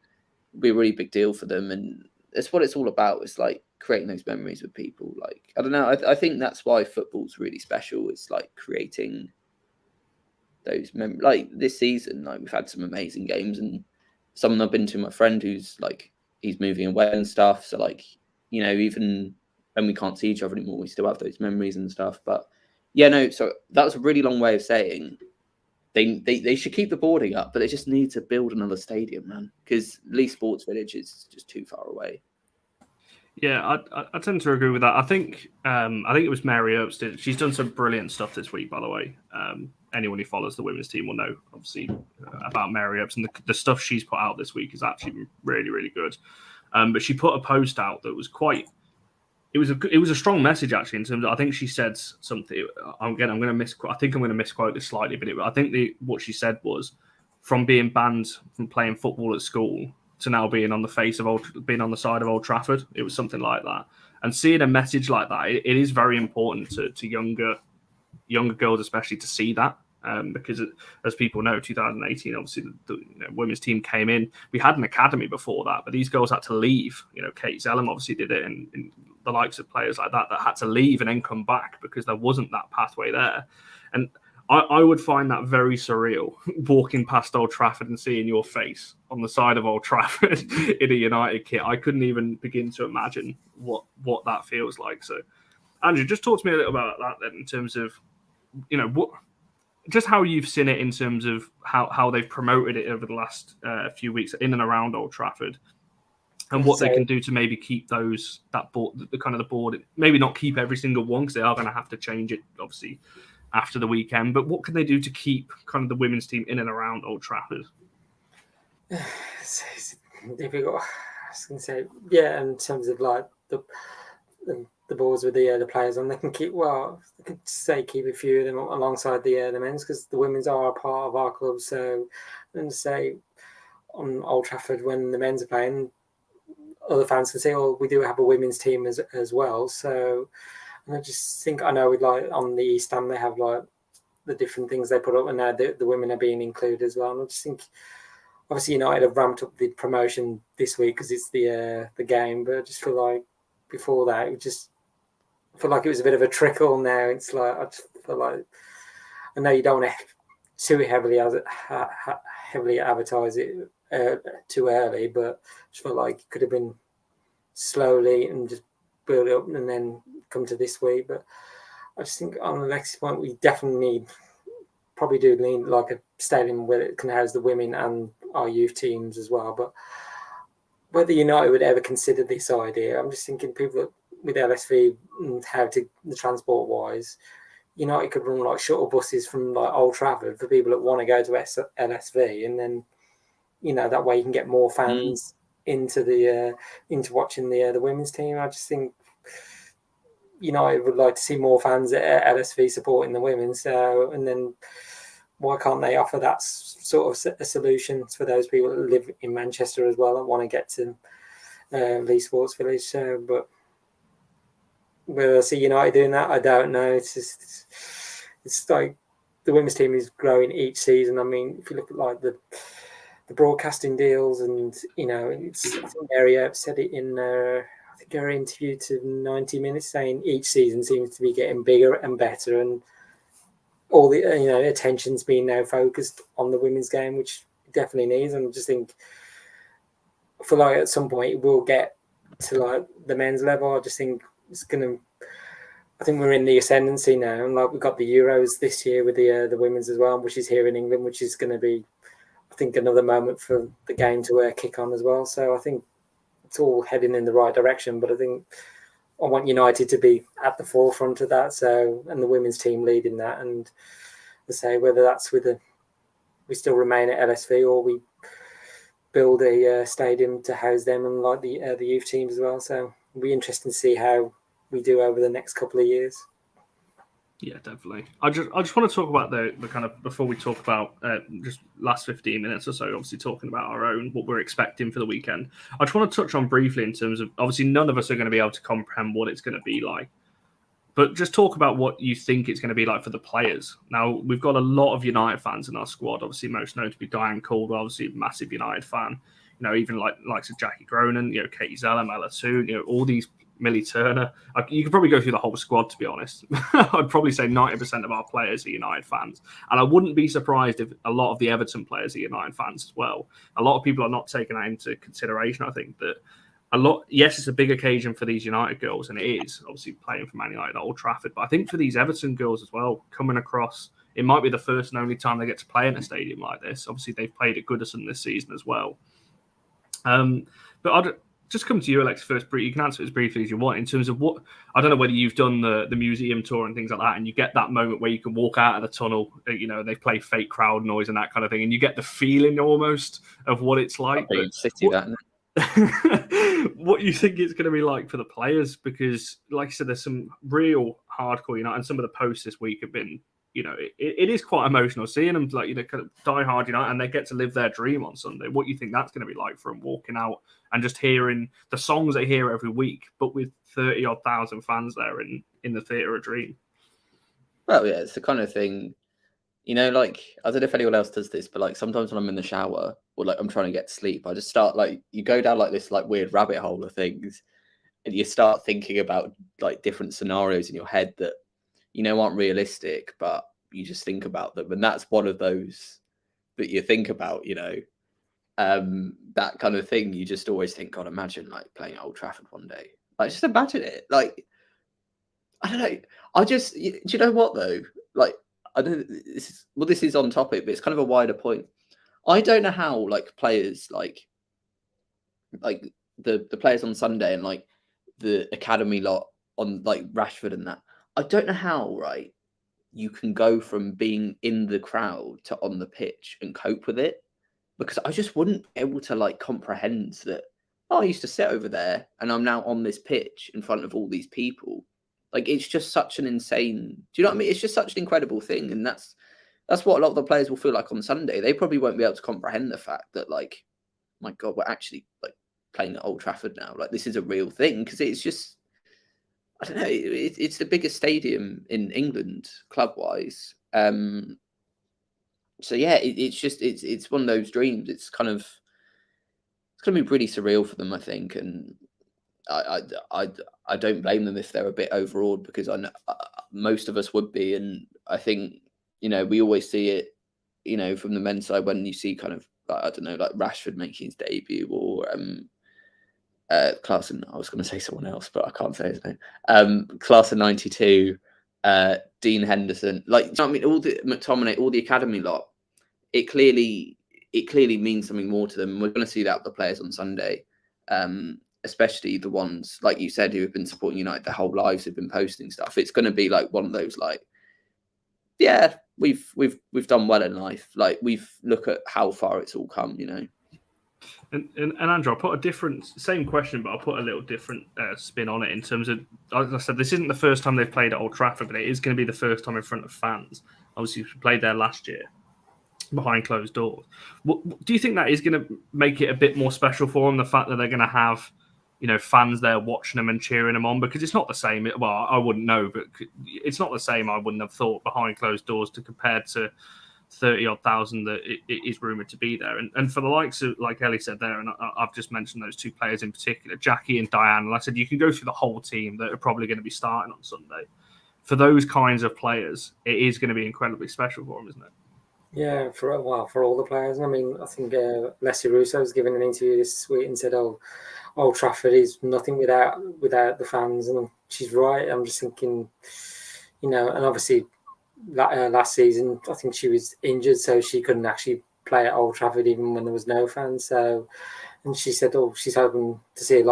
be a really big deal for them. And that's what it's all about. It's like creating those memories with people. Like, I don't know. I think that's why football's really special. It's like creating those memories. Like this season, like we've had some amazing games, and someone I've been to, my friend, who's like, he's moving away and stuff. So like, even when we can't see each other anymore, we still have those memories and stuff. But yeah, no, so that was a really long way of saying they should keep the boarding up, but they just need to build another stadium, man, because Leigh Sports Village is just too far away. Yeah, I tend to agree with that. I think it was Mary Earps did. She's done some brilliant stuff this week, by the way. Anyone who follows the women's team will know, obviously, about Mary Earps, and the stuff she's put out this week is actually really, really good. But she put a post out that was quite. It was a strong message actually in terms of, I think she said something. I'm going to misquote. I think I'm going to misquote this slightly, but I think what she said was, from being banned from playing football at school to now being on the being on the side of Old Trafford. It was something like that. And seeing a message like that, it is very important to younger girls, especially, to see that. Because as people know, 2018, obviously the women's team came in. We had an academy before that, but these girls had to leave. Kate Zellum obviously did it, and the likes of players like that had to leave and then come back because there wasn't that pathway there. And I would find that very surreal, walking past Old Trafford and seeing your face on the side of Old Trafford in a United kit. I couldn't even begin to imagine what that feels like. So, Andrew, just talk to me a little about that then, in terms of, just how you've seen it in terms of how they've promoted it over the last few weeks in and around Old Trafford, and what they can do to maybe keep that board, the board, maybe not keep every single one, because they are going to have to change it, obviously, after the weekend. But what can they do to keep kind of the women's team in and around Old Trafford? It's difficult. I was going to say, yeah, in terms of like the boards with the players on, they can keep a few of them alongside the men's, because the women's are a part of our club. So, and say on Old Trafford when the men's are playing, other fans can say, "Oh, we do have a women's team as well." So, and I just think, I know, like on the East Stand they have like the different things they put up, and now the women are being included as well. And I just think, obviously United have ramped up the promotion this week because it's the game, but I just feel like before that I feel like it was a bit of a trickle. Now it's like, I just feel like, I know you don't want to too heavily advertise it too early, but I just feel like it could have been slowly and just build it up and then come to this week. But I just think on the next point, we definitely probably do need like a stadium where it can house the women and our youth teams as well. But whether United would ever consider this idea, I'm just thinking people with LSV and the transport wise, United could run like shuttle buses from like Old Trafford for people that want to go to LSV, and then that way you can get more fans into watching the women's team. I just think United would like to see more fans at LSV supporting the women. So, and then why can't they offer that sort of a solution for those people that live in Manchester as well and want to get to Leigh Sports Village? So, but whether I see United doing that, I don't know. It's like the women's team is growing each season. I mean, if you look at like the broadcasting deals, and I think Mary Earp said it in I think her interview to 90 Minutes, saying each season seems to be getting bigger and better, and all the attention's being now focused on the women's game, which it definitely needs. And I just think, I feel like at some point it will get to like the men's level. I just think I think we're in the ascendancy now, and like we've got the Euros this year with the women's as well, which is here in England, which is going to be, I think, another moment for the game to kick on as well. So I think it's all heading in the right direction, but I think I want United to be at the forefront of that. So, and the women's team leading that, and I say whether that's we still remain at LSV or we build a stadium to house them and like the youth teams as well. So it'll be interesting to see how we do over the next couple of years. Yeah, definitely. I just want to talk about the kind of, before we talk about just last 15 minutes or so, obviously talking about our own, what we're expecting for the weekend. I just want to touch on briefly in terms of, obviously none of us are going to be able to comprehend what it's going to be like, but just talk about what you think it's going to be like for the players. Now, we've got a lot of United fans in our squad, obviously most notably Diane Caldwell, obviously a massive United fan, even likes of Jackie Gronan, Katie Zellum, Ella Toon, all these, Millie Turner. You could probably go through the whole squad, to be honest. I'd probably say 90% of our players are United fans. And I wouldn't be surprised if a lot of the Everton players are United fans as well. A lot of people are not taking that into consideration. I think that yes, it's a big occasion for these United girls, and it is, obviously, playing for Man United at Old Trafford. But I think for these Everton girls as well, coming across, it might be the first and only time they get to play in a stadium like this. Obviously, they've played at Goodison this season as well. But just come to you, Alex, first. You can answer it as briefly as you want in terms of what, I don't know whether you've done the museum tour and things like that, and you get that moment where you can walk out of the tunnel, they play fake crowd noise and that kind of thing, and you get the feeling almost of what it's like. What you think it's going to be like for the players? Because, like I said, there's some real hardcore, and some of the posts this week have been, it is quite emotional seeing them kind of die hard, and they get to live their dream on Sunday. What do you think that's going to be like for them walking out and just hearing the songs they hear every week, but with 30-odd thousand fans there in the Theatre of Dream? Well, yeah, it's the kind of thing, I don't know if anyone else does this, but sometimes when I'm in the shower or I'm trying to get to sleep, I just start you go down this weird rabbit hole of things, and you start thinking about different scenarios in your head that aren't realistic, but you just think about them, and that's one of those that you think about. That kind of thing. You just always think, God, imagine playing at Old Trafford one day. Just imagine it. I don't know. Do you know what though? I don't. This is on topic, but it's kind of a wider point. I don't know how players the players on Sunday and the academy lot on Rashford and that. I don't know how you can go from being in the crowd to on the pitch and cope with it, because I just wouldn't be able to comprehend that. Oh, I used to sit over there and I'm now on this pitch in front of all these people. It's just such an insane. Do you know what I mean? It's just such an incredible thing, and that's what a lot of the players will feel like on Sunday. They probably won't be able to comprehend the fact that my God, we're actually playing at Old Trafford now. This is a real thing, because it's just, I don't know. It's the biggest stadium in England club-wise. So yeah, it's one of those dreams. It's going to be pretty surreal for them, I think, and I don't blame them if they're a bit overawed, because I know most of us would be, and I think we always see it, from the men's side when you see kind of I don't know, Rashford making his debut, or Class, I was going to say someone else, but I can't say his name. Class of '92, Dean Henderson, you know what I mean, all the McTominay, all the academy lot. It clearly means something more to them. We're going to see that with the players on Sunday, especially the ones like you said who have been supporting United their whole lives, have been posting stuff. It's going to be one of those yeah, we've done well in life. We've look at how far it's all come, And Andrew, I'll put same question, but I'll put a little different spin on it in terms of, as I said, this isn't the first time they've played at Old Trafford, but it is going to be the first time in front of fans. Obviously, we played there last year behind closed doors. Do you think that is going to make it a bit more special for them, the fact that they're going to have, fans there watching them and cheering them on? Because it's not the same. Well, I wouldn't know, but it's not the same, I wouldn't have thought, behind closed doors to compare to 30-odd thousand that it is rumoured to be there. And for the likes of, like Ellie said there, and I've just mentioned those two players in particular, Jackie and Diane, and I said you can go through the whole team that are probably going to be starting on Sunday. For those kinds of players, it is going to be incredibly special for them, isn't it? Yeah, for all the players. I mean, I think Leslie Russo's given an interview this week and said, Old Trafford is nothing without the fans, and she's right. I'm just thinking, and obviously last season I think she was injured, so she couldn't actually play at Old Trafford even when there was no fans. So, and she said, she's hoping to see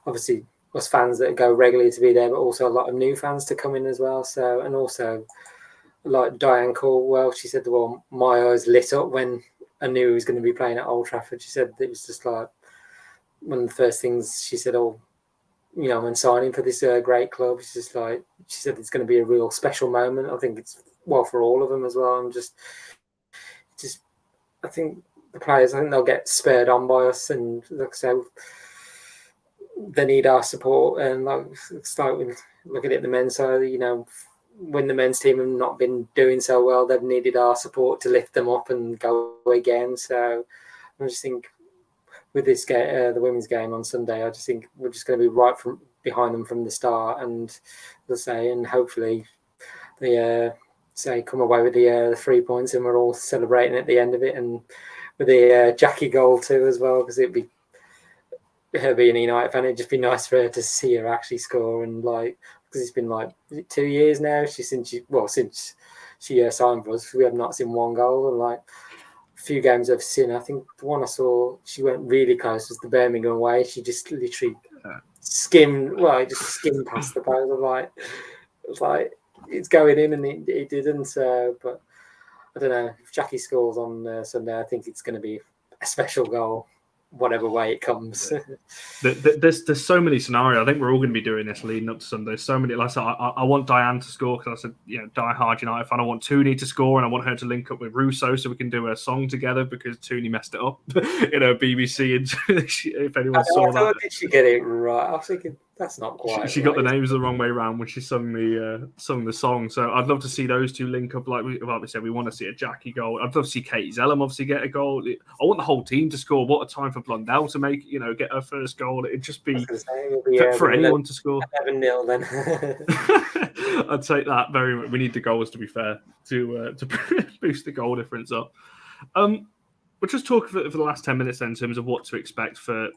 obviously us fans that go regularly to be there, but also a lot of new fans to come in as well. So, and also Diane Caldwell, she said, well, my eyes lit up when I knew he was going to be playing at Old Trafford. She said it was just one of the first things she said, when signing for this great club, it's just she said it's going to be a real special moment. I think it's for all of them as well. And just I think the players, I think they'll get spurred on by us, and like I say, they need our support. And start with looking at the men's side, when the men's team have not been doing so well, they've needed our support to lift them up and go again. So I just think with this game, the women's game on Sunday, I just think we're just going to be right from behind them from the start, and let's say, and hopefully they come away with the 3 points, and we're all celebrating at the end of it, and with the Jackie goal too as well, because her being a United fan, it'd just be nice for her to see her actually score, and because it's been 2 years now since she signed for us, we have not seen one goal, and few games I've seen. I think the one I saw, she went really close, was the Birmingham away. She just literally it just skimmed past the post. It was like it's going in, and it didn't. But I don't know. If Jackie scores on Sunday, I think it's going to be a special goal, whatever way it comes. There's so many scenarios. I think we're all going to be doing this leading up to Sunday. So many. Like I want Diane to score because I said, die hard United fan. I want Tooney to score, and I want her to link up with Russo so we can do a song together because Tooney messed it up. BBC, and if anyone saw that, did she get it right? I was thinking that's not quite. She got the names the wrong way around when she sung the song. So I'd love to see those two link up. Like we said, we want to see a Jackie goal. I'd love to see Katie Zellum obviously get a goal. I want the whole team to score. What a time for Blundell to make get her first goal. It'd just be for anyone to score. 7-0 then. I'd take that very much. We need the goals, to be fair, to boost the goal difference up. We'll just talk for the last 10 minutes then in terms of what to expect for.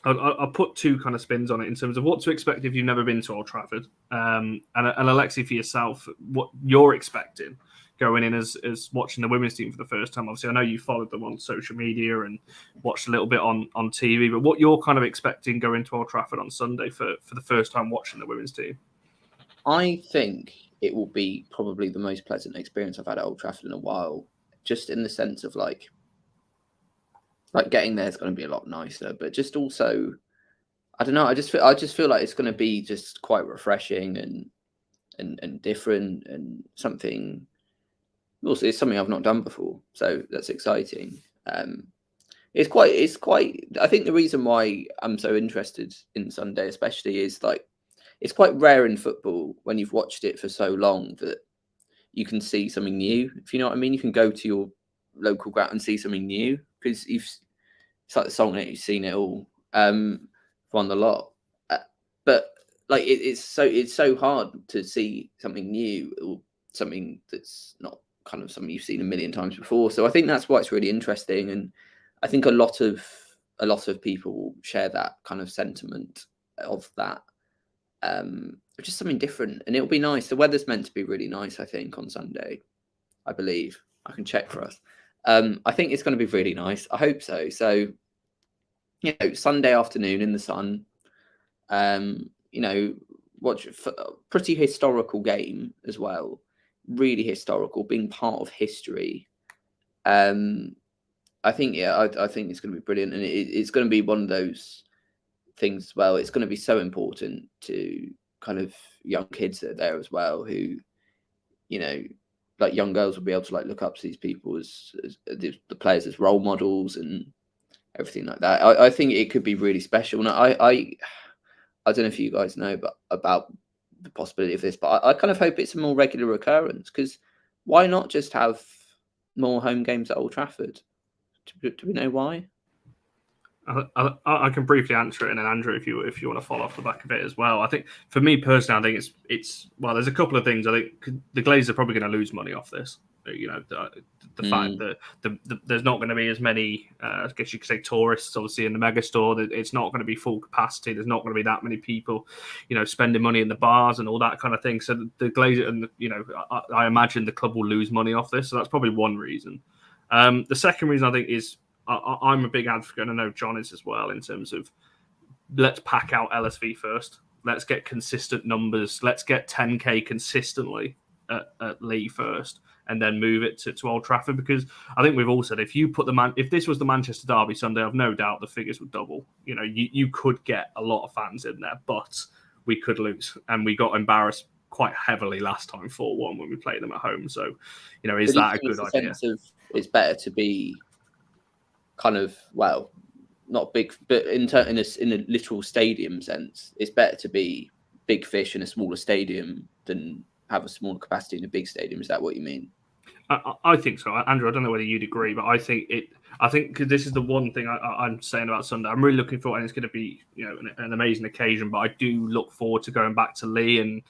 I'll put two kind of spins on it in terms of what to expect if you've never been to Old Trafford. And Alexi, for yourself, what you're expecting going in as watching the women's team for the first time. Obviously, I know you followed them on social media and watched a little bit on TV, but what you're kind of expecting going to Old Trafford on Sunday for the first time watching the women's team? I think it will be probably the most pleasant experience I've had at Old Trafford in a while, just in the sense of like getting there is going to be a lot nicer, but just also, I don't know. I just feel like it's going to be just quite refreshing and different and something. Also, it's something I've not done before, so that's exciting. It's quite. I think the reason why I'm so interested in Sunday, especially, is like it's quite rare in football when you've watched it for so long that you can see something new. If you know what I mean, you can go to your local ground and see something new because it's like the song that you've seen it all, won the lot. But like it's so hard to see something new or something that's not kind of something you've seen a million times before. So I think that's why it's really interesting, and I think a lot of people share that kind of sentiment of that. Just something different, and it'll be nice. The weather's meant to be really nice, I think, on Sunday. I believe I can check for us. I think it's going to be really nice. I hope so. So, Sunday afternoon in the sun. Watch a pretty historical game as well. Really historical, being part of history. I think I think it's going to be brilliant, and it's going to be one of those things as well. It's going to be so important to kind of young kids that are there as well, who, like young girls will be able to like look up to these people as the players as role models and everything like that. I think it could be really special. And I don't know if you guys know about the possibility of this, but I kind of hope it's a more regular occurrence, because why not just have more home games at Old Trafford? Do we know why? I can briefly answer it, and then Andrew, if you want to follow off the back of it as well. I think for me personally, I think it's well, there's a couple of things. I think the Glazers are probably going to lose money off this. The fact that there's not going to be as many, I guess you could say, tourists, obviously, in the megastore. It's not going to be full capacity. There's not going to be that many people, spending money in the bars and all that kind of thing. So the Glazers, and I imagine the club will lose money off this. So that's probably one reason. The second reason I think is I'm a big advocate, and I know John is as well, in terms of let's pack out LSV first. Let's get consistent numbers. Let's get 10K consistently at Lee first, and then move it to Old Trafford, because I think we've all said if this was the Manchester Derby Sunday, I've no doubt the figures would double. You could get a lot of fans in there, but we could lose, and we got embarrassed quite heavily last time 4-1 when we played them at home. So, is that a good idea? It's better to be kind of, well, not big, but in a literal stadium sense, it's better to be big fish in a smaller stadium than have a smaller capacity in a big stadium. Is that what you mean? I think so, Andrew. I don't know whether you'd agree, but I think because this is the one thing I'm saying about Sunday. I'm really looking forward, and it's going to be an amazing occasion. But I do look forward to going back to Lee and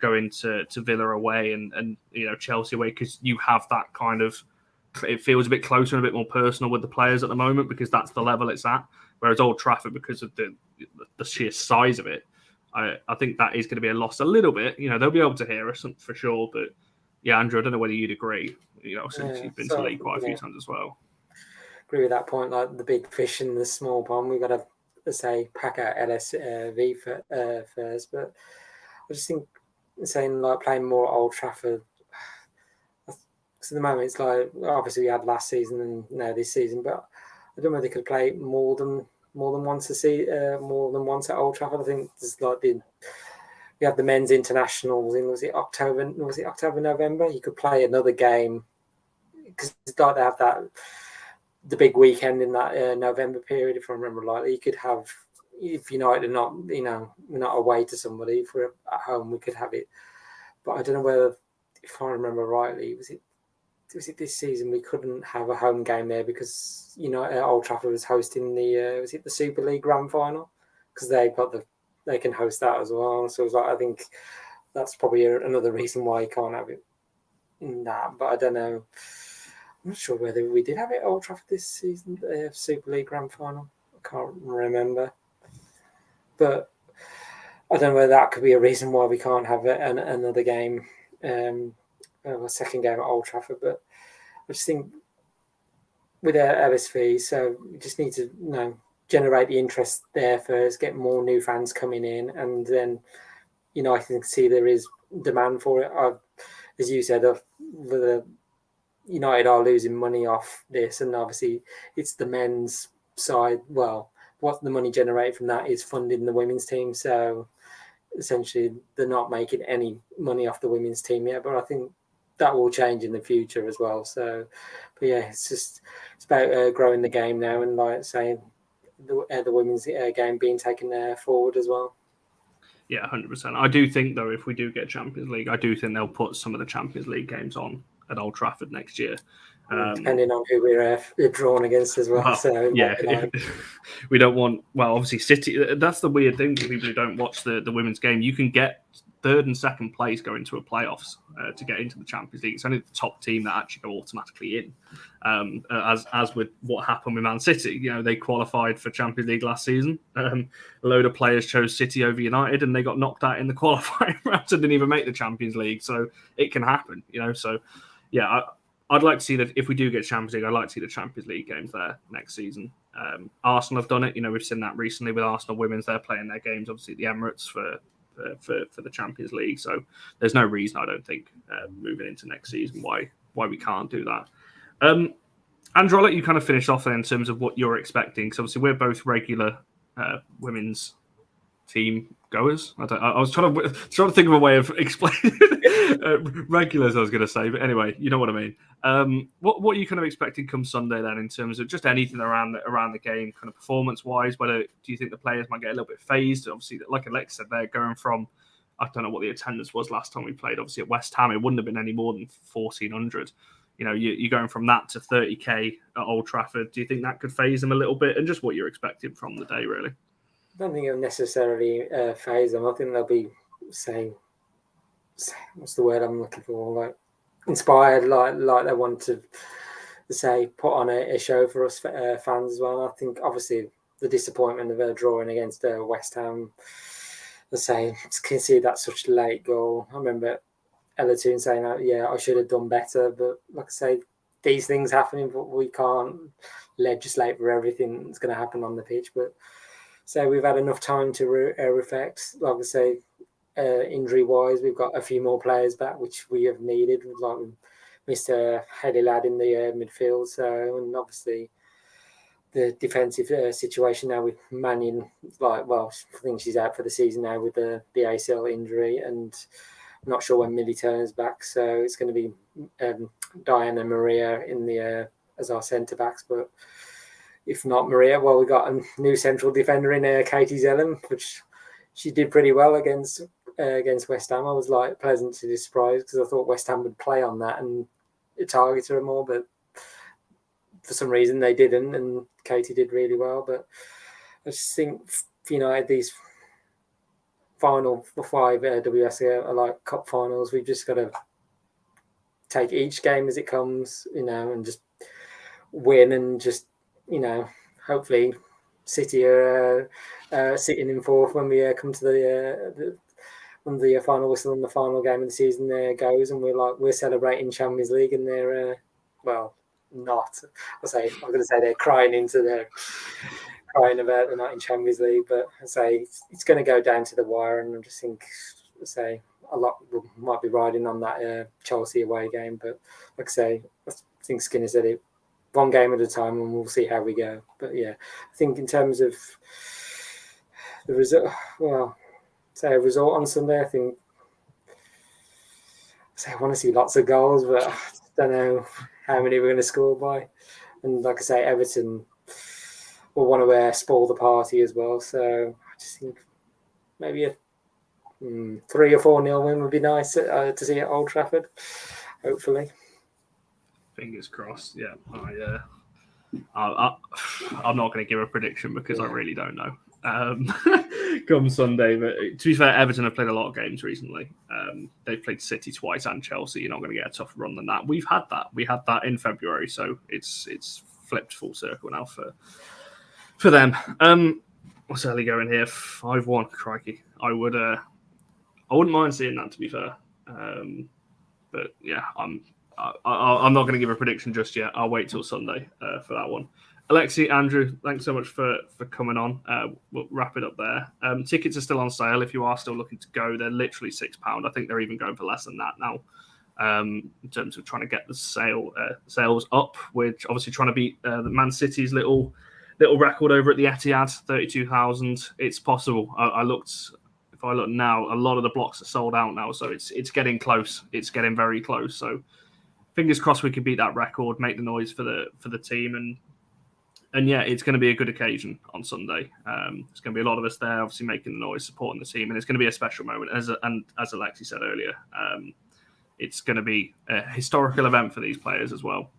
going to Villa away and Chelsea away, because you have that kind of. It feels a bit closer and a bit more personal with the players at the moment, because that's the level it's at. Whereas Old Trafford, because of the sheer size of it, I think that is going to be a loss a little bit. They'll be able to hear us for sure. But yeah, Andrew, I don't know whether you'd agree. since you've been to the league quite a few times as well. Agree with that point. Like the big fish in the small pond, we've got to pack out LSV first. But I just think saying like playing more Old Trafford. So at the moment, it's like obviously we had last season and now this season, but I don't know if they could play more than once more than once at Old Trafford. I think there's like we had the men's internationals in was it October, November. You could play another game because it's like they have the big weekend in that November period, if I remember rightly. You could have, if United are not, we're not away to somebody, if we're at home, we could have it. But I don't know whether, if I remember rightly, was it this season we couldn't have a home game there because Old Trafford was hosting the the Super League Grand Final, because they can host that as well. So it's like, I think that's probably another reason why you can't have it in that. But I don't know. I'm not sure whether we did have it at Old Trafford this season, Super League Grand Final. I can't remember. But I don't know whether that could be a reason why we can't have another game, a second game at Old Trafford. But I just think with LSV, so we just need to generate the interest there first, get more new fans coming in, and then I can see there is demand for it. As you said, the United are losing money off this, and obviously it's the men's side. Well, what the money generated from that is funding the women's team. So essentially, they're not making any money off the women's team yet. But I think that will change in the future as well. So, but yeah, it's about growing the game now, and like saying the women's game being taken forward as well. Yeah, 100%. I do think, though, if we do get Champions League, I do think they'll put some of the Champions League games on at Old Trafford next year. Depending on who we're drawn against as well. So yeah, we don't want. Well, obviously, City. That's the weird thing for people who don't watch the women's game. You can get third and second place going to a playoffs to get into the Champions League. It's only the top team that actually go automatically in. As with what happened with Man City, they qualified for Champions League last season. A load of players chose City over United, and they got knocked out in the qualifying round and didn't even make the Champions League. So it can happen, So yeah, I'd like to see that if we do get Champions League, I'd like to see the Champions League games there next season. Arsenal have done it. We've seen that recently with Arsenal women's. They're playing their games, obviously, at the Emirates for the Champions League. So there's no reason, I don't think, moving into next season why we can't do that. Andrew, I'll let you kind of finish off there in terms of what you're expecting, because obviously we're both regular women's team goers. I was trying to think of a way of explaining regulars, I was going to say, but anyway, you know what I mean. What are you kind of expecting come Sunday then, in terms of just anything around the game, kind of performance wise? Whether do you think the players might get a little bit phased? Obviously, like Alex said, they're going from, I don't know what the attendance was last time we played. Obviously at West Ham, it wouldn't have been any more than 1,400. You're going from that to 30k at Old Trafford. Do you think that could phase them a little bit, and just what you're expecting from the day, really? I don't think it'll necessarily phase them. I think they'll be saying, what's the word I'm looking for? Like inspired, like they want to put on a show for us fans as well. I think obviously the disappointment of drawing against West Ham, can see that's such a late goal. I remember Ella Toon saying, I should have done better, but like I say, these things happening, but we can't legislate for everything that's going to happen on the pitch. But so we've had enough time to reflect. Like I say, injury-wise, we've got a few more players back, which we have needed. Like Mr. Heady Lad in the midfield. So, and obviously the defensive situation now with Mannion, I think she's out for the season now with the ACL injury, and I'm not sure when Millie turns back. So it's going to be Diana Maria in the as our centre backs, but if not Maria, well, we got a new central defender in Katie Zellum, which she did pretty well against West Ham. I was pleasantly surprised because I thought West Ham would play on that and target her more, but for some reason they didn't, and Katie did really well. But I just think these final 5 WSL are like cup finals. We've just got to take each game as it comes, and just win, and just hopefully City are sitting in fourth when we come to the on the final whistle on the final game of the season there goes, and we're celebrating Champions League, and they're not. I'm going to say they're crying about they're not in Champions League, but I say it's going to go down to the wire, and I just think a lot might be riding on that Chelsea away game. But like I say, I think Skinner said it, one game at a time, and we'll see how we go. But yeah, I think in terms of the result, a result on Sunday, I think I want to see lots of goals, but I don't know how many we're going to score by. And like I say, Everton will want to spoil the party as well. So I just think maybe a 3 or 4-0 win would be nice to see at Old Trafford, hopefully. Fingers crossed. Yeah, I'm not going to give a prediction because I really don't know. Come Sunday, but to be fair, Everton have played a lot of games recently. They've played City twice and Chelsea. You're not going to get a tougher run than that. We've had that. We had that in February, so it's flipped full circle now for them. What's early going here? 5-1. Crikey, I wouldn't mind seeing that, to be fair. But yeah, I'm not going to give a prediction just yet. I'll wait till Sunday for that one. Alexi, Andrew, thanks so much for coming on. We'll wrap it up there. Tickets are still on sale if you are still looking to go. They're literally £6. I think they're even going for less than that now. In terms of trying to get the sales up, which obviously trying to beat the Man City's little record over at the Etihad, 32,000. It's possible. I looked. If I look now, a lot of the blocks are sold out now, so it's getting close. It's getting very close. So fingers crossed we can beat that record, make the noise for the team, and yeah, it's going to be a good occasion on Sunday. There's going to be a lot of us there, obviously making the noise, supporting the team, and it's going to be a special moment. As Alexi said earlier, it's going to be a historical event for these players as well.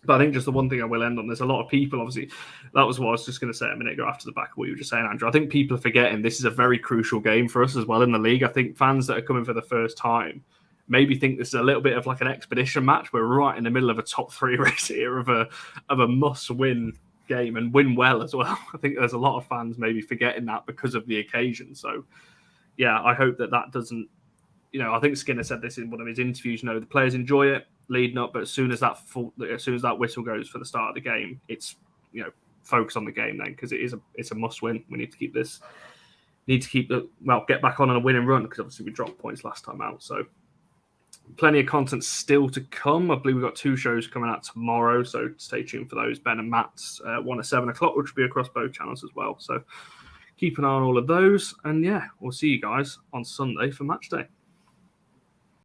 But I think just the one thing I will end on, there's a lot of people, obviously, that was what I was just going to say a minute ago after the back of what you were just saying, Andrew. I think people are forgetting this is a very crucial game for us as well in the league. I think fans that are coming for the first time maybe think this is a little bit of like an expedition match. We're right in the middle of a top 3 race here of a must-win game, and win well as well. I think there's a lot of fans maybe forgetting that because of the occasion. So yeah, I hope that doesn't, I think Skinner said this in one of his interviews, the players enjoy it leading up, but as soon as that whistle goes for the start of the game, it's, focus on the game then, because it's a must win. We need to keep get back on a winning run, because obviously we dropped points last time out. So plenty of content still to come. I believe we've got 2 shows coming out tomorrow, so stay tuned for those. Ben and Matt's one at 7 o'clock, which will be across both channels as well. So keep an eye on all of those. And yeah, we'll see you guys on Sunday for match day.